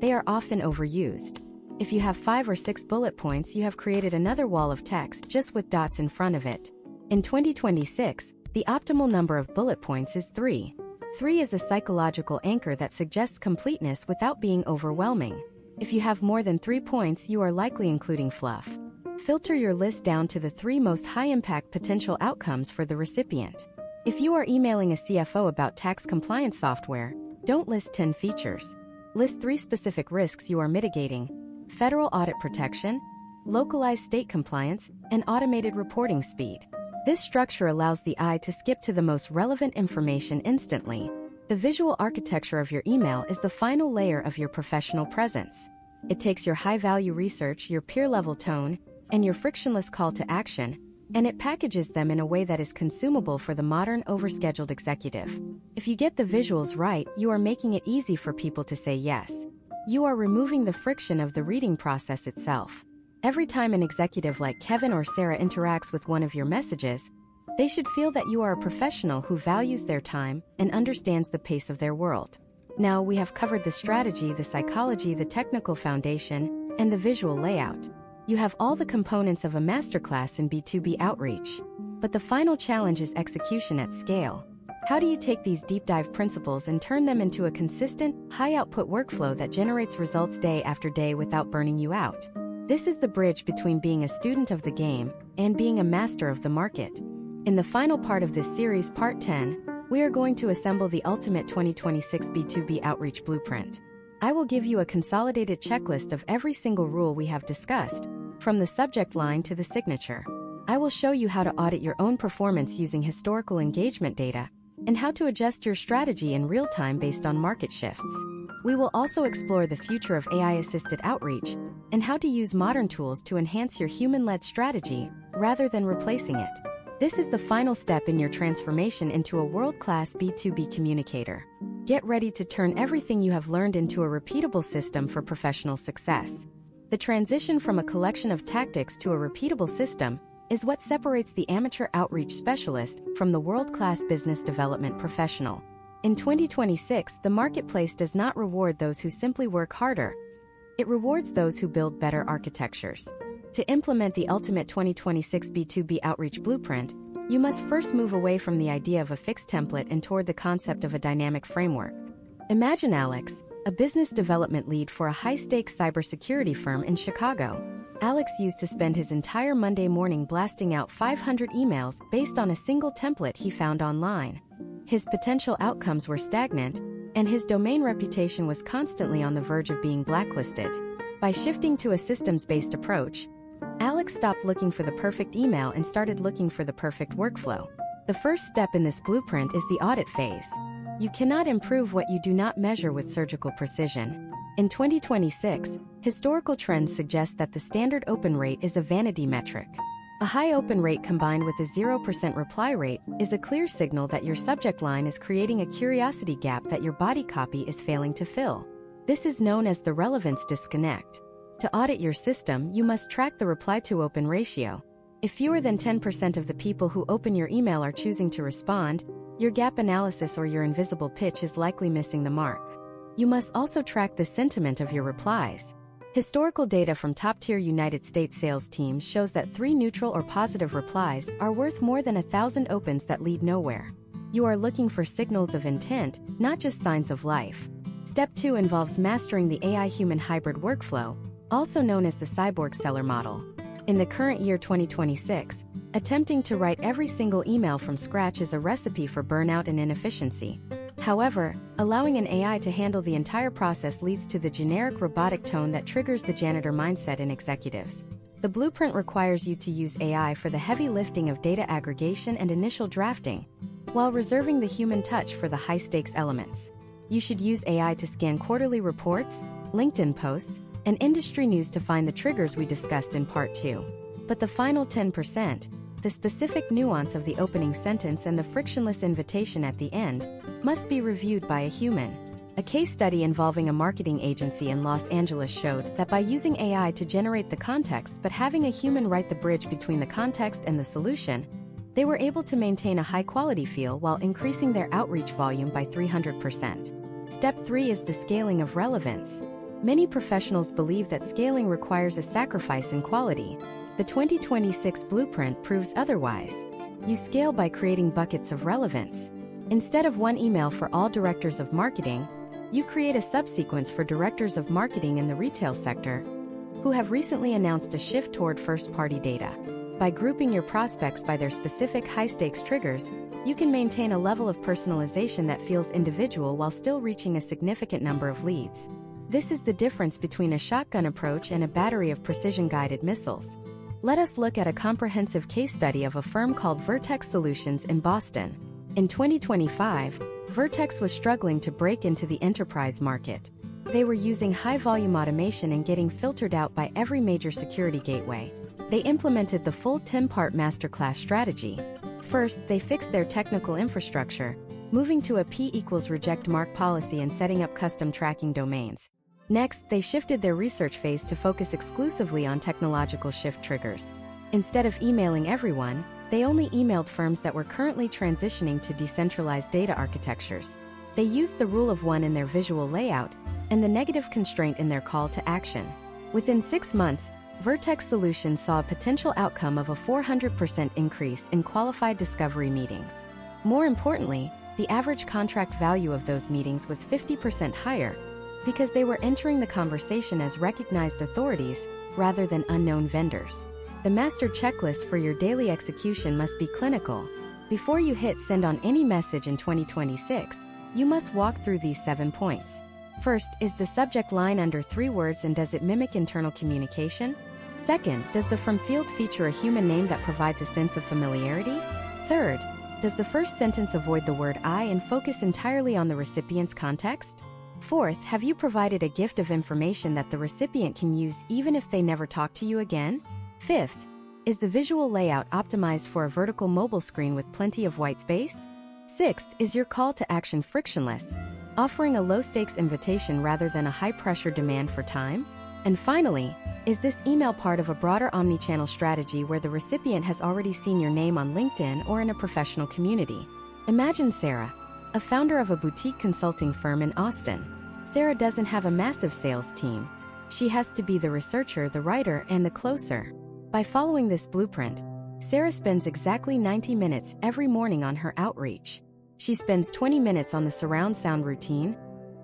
they are often overused. If you have 5 or 6 bullet points, you have created another wall of text just with dots in front of it. In 2026, the optimal number of bullet points is 3. 3 is a psychological anchor that suggests completeness without being overwhelming. If you have more than 3 points, you are likely including fluff. Filter your list down to the 3 most high-impact potential outcomes for the recipient. If you are emailing a CFO about tax compliance software, don't list 10 features. List 3 specific risks you are mitigating: federal audit protection, localized state compliance, and automated reporting speed. This structure allows the eye to skip to the most relevant information instantly. The visual architecture of your email is the final layer of your professional presence. It takes your high-value research, your peer-level tone, and your frictionless call to action, and it packages them in a way that is consumable for the modern, overscheduled executive. If you get the visuals right, you are making it easy for people to say yes. You are removing the friction of the reading process itself. Every time an executive like Kevin or Sarah interacts with one of your messages, they should feel that you are a professional who values their time and understands the pace of their world. Now we have covered the strategy, the psychology, the technical foundation, and the visual layout. You have all the components of a masterclass in B2B outreach. But the final challenge is execution at scale. How do you take these deep dive principles and turn them into a consistent, high-output workflow that generates results day after day without burning you out? This is the bridge between being a student of the game and being a master of the market. In the final part of this series, Part 10, we are going to assemble the ultimate 2026 B2B outreach blueprint. I will give you a consolidated checklist of every single rule we have discussed, from the subject line to the signature. I will show you how to audit your own performance using historical engagement data, and how to adjust your strategy in real time based on market shifts. We will also explore the future of AI-assisted outreach, and how to use modern tools to enhance your human-led strategy, rather than replacing it. This is the final step in your transformation into a world-class B2B communicator. Get ready to turn everything you have learned into a repeatable system for professional success. The transition from a collection of tactics to a repeatable system is what separates the amateur outreach specialist from the world-class business development professional. In 2026, the marketplace does not reward those who simply work harder. It rewards those who build better architectures. To implement the ultimate 2026 B2B outreach blueprint, you must first move away from the idea of a fixed template and toward the concept of a dynamic framework. Imagine Alex, a business development lead for a high-stakes cybersecurity firm in Chicago. Alex used to spend his entire Monday morning blasting out 500 emails based on a single template he found online. His potential outcomes were stagnant, and his domain reputation was constantly on the verge of being blacklisted. By shifting to a systems-based approach, Alex stopped looking for the perfect email and started looking for the perfect workflow. The first step in this blueprint is the audit phase. You cannot improve what you do not measure with surgical precision. In 2026, historical trends suggest that the standard open rate is a vanity metric. A high open rate combined with a 0% reply rate is a clear signal that your subject line is creating a curiosity gap that your body copy is failing to fill. This is known as the relevance disconnect. To audit your system, you must track the reply-to-open ratio. If fewer than 10% of the people who open your email are choosing to respond, your gap analysis or your invisible pitch is likely missing the mark. You must also track the sentiment of your replies. Historical data from top-tier United States sales teams shows that 3 neutral or positive replies are worth more than 1,000 opens that lead nowhere. You are looking for signals of intent, not just signs of life. Step 2 involves mastering the AI-human hybrid workflow, also known as the cyborg seller model. In the current year 2026, attempting to write every single email from scratch is a recipe for burnout and inefficiency. However, allowing an AI to handle the entire process leads to the generic robotic tone that triggers the janitor mindset in executives. The blueprint requires you to use AI for the heavy lifting of data aggregation and initial drafting, while reserving the human touch for the high-stakes elements. You should use AI to scan quarterly reports, LinkedIn posts, and industry news to find the triggers we discussed in Part 2. But the final 10%, the specific nuance of the opening sentence and the frictionless invitation at the end, must be reviewed by a human. A case study involving a marketing agency in Los Angeles showed that by using AI to generate the context but having a human write the bridge between the context and the solution, they were able to maintain a high-quality feel while increasing their outreach volume by 300%. Step 3 is the scaling of relevance. Many professionals believe that scaling requires a sacrifice in quality. The 2026 blueprint proves otherwise. You scale by creating buckets of relevance. Instead of one email for all directors of marketing, you create a subsequence for directors of marketing in the retail sector who have recently announced a shift toward first-party data. By grouping your prospects by their specific high-stakes triggers, you can maintain a level of personalization that feels individual while still reaching a significant number of leads. This is the difference between a shotgun approach and a battery of precision-guided missiles. Let us look at a comprehensive case study of a firm called Vertex Solutions in Boston. In 2025, Vertex was struggling to break into the enterprise market. They were using high-volume automation and getting filtered out by every major security gateway. They implemented the full 10-part masterclass strategy. First, they fixed their technical infrastructure, moving to a P=reject mark policy and setting up custom tracking domains. Next, they shifted their research phase to focus exclusively on technological shift triggers. Instead of emailing everyone, they only emailed firms that were currently transitioning to decentralized data architectures. They used the rule of one in their visual layout and the negative constraint in their call to action. Within 6 months, Vertex Solutions saw a potential outcome of a 400% increase in qualified discovery meetings. More importantly, the average contract value of those meetings was 50% higher, because they were entering the conversation as recognized authorities rather than unknown vendors. The master checklist for your daily execution must be clinical. Before you hit send on any message in 2026, you must walk through these 7 points. First, is the subject line under 3 words and does it mimic internal communication? Second, does the from field feature a human name that provides a sense of familiarity? Third, does the first sentence avoid the word I and focus entirely on the recipient's context? Fourth, have you provided a gift of information that the recipient can use even if they never talk to you again? Fifth, is the visual layout optimized for a vertical mobile screen with plenty of white space? Sixth, is your call to action frictionless, offering a low-stakes invitation rather than a high-pressure demand for time? And finally, is this email part of a broader omnichannel strategy where the recipient has already seen your name on LinkedIn or in a professional community? Imagine Sarah, a founder of a boutique consulting firm in Austin. Sarah doesn't have a massive sales team. She has to be the researcher, the writer, and the closer. By following this blueprint, Sarah spends exactly 90 minutes every morning on her outreach. She spends 20 minutes on the surround sound routine,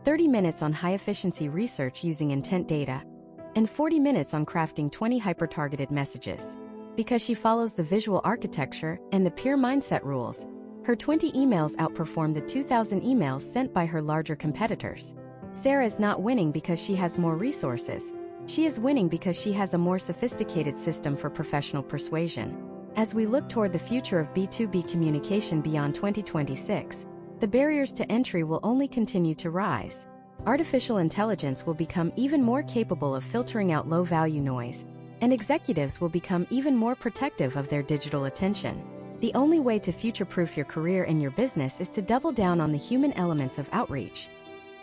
30 minutes on high-efficiency research using intent data, and 40 minutes on crafting 20 hyper-targeted messages. Because she follows the visual architecture and the peer mindset rules, her 20 emails outperform the 2,000 emails sent by her larger competitors. Sarah is not winning because she has more resources. She is winning because she has a more sophisticated system for professional persuasion. As we look toward the future of B2B communication beyond 2026, the barriers to entry will only continue to rise. Artificial intelligence will become even more capable of filtering out low-value noise, and executives will become even more protective of their digital attention. The only way to future-proof your career and your business is to double down on the human elements of outreach: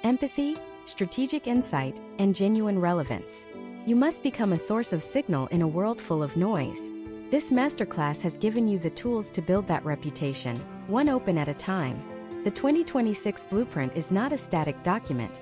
empathy, strategic insight, and genuine relevance. You must become a source of signal in a world full of noise. This masterclass has given you the tools to build that reputation, one open at a time. The 2026 Blueprint is not a static document.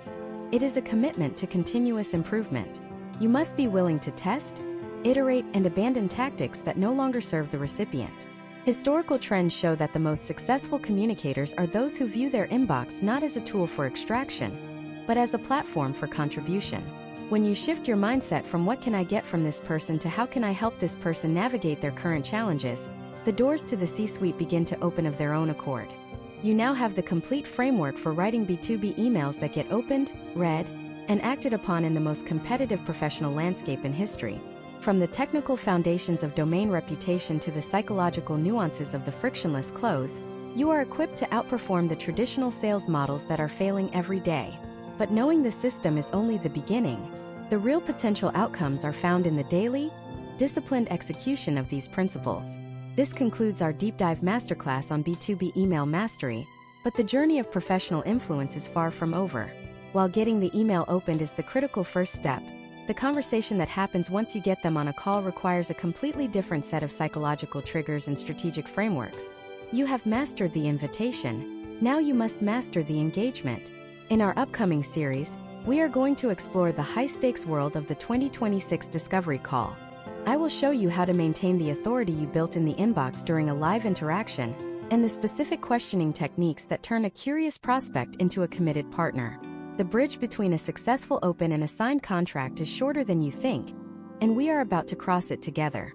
It is a commitment to continuous improvement. You must be willing to test, iterate, and abandon tactics that no longer serve the recipient. Historical trends show that the most successful communicators are those who view their inbox not as a tool for extraction, but as a platform for contribution. When you shift your mindset from what can I get from this person to how can I help this person navigate their current challenges, the doors to the C-suite begin to open of their own accord. You now have the complete framework for writing B2B emails that get opened, read, and acted upon in the most competitive professional landscape in history. From the technical foundations of domain reputation to the psychological nuances of the frictionless close, you are equipped to outperform the traditional sales models that are failing every day. But knowing the system is only the beginning. The real potential outcomes are found in the daily, disciplined execution of these principles. This concludes our deep dive masterclass on B2B email mastery, but the journey of professional influence is far from over. While getting the email opened is the critical first step, the conversation that happens once you get them on a call requires a completely different set of psychological triggers and strategic frameworks. You have mastered the invitation. Now you must master the engagement. In our upcoming series, we are going to explore the high-stakes world of the 2026 discovery call. I will show you how to maintain the authority you built in the inbox during a live interaction, and the specific questioning techniques that turn a curious prospect into a committed partner. The bridge between a successful open and a signed contract is shorter than you think, and we are about to cross it together.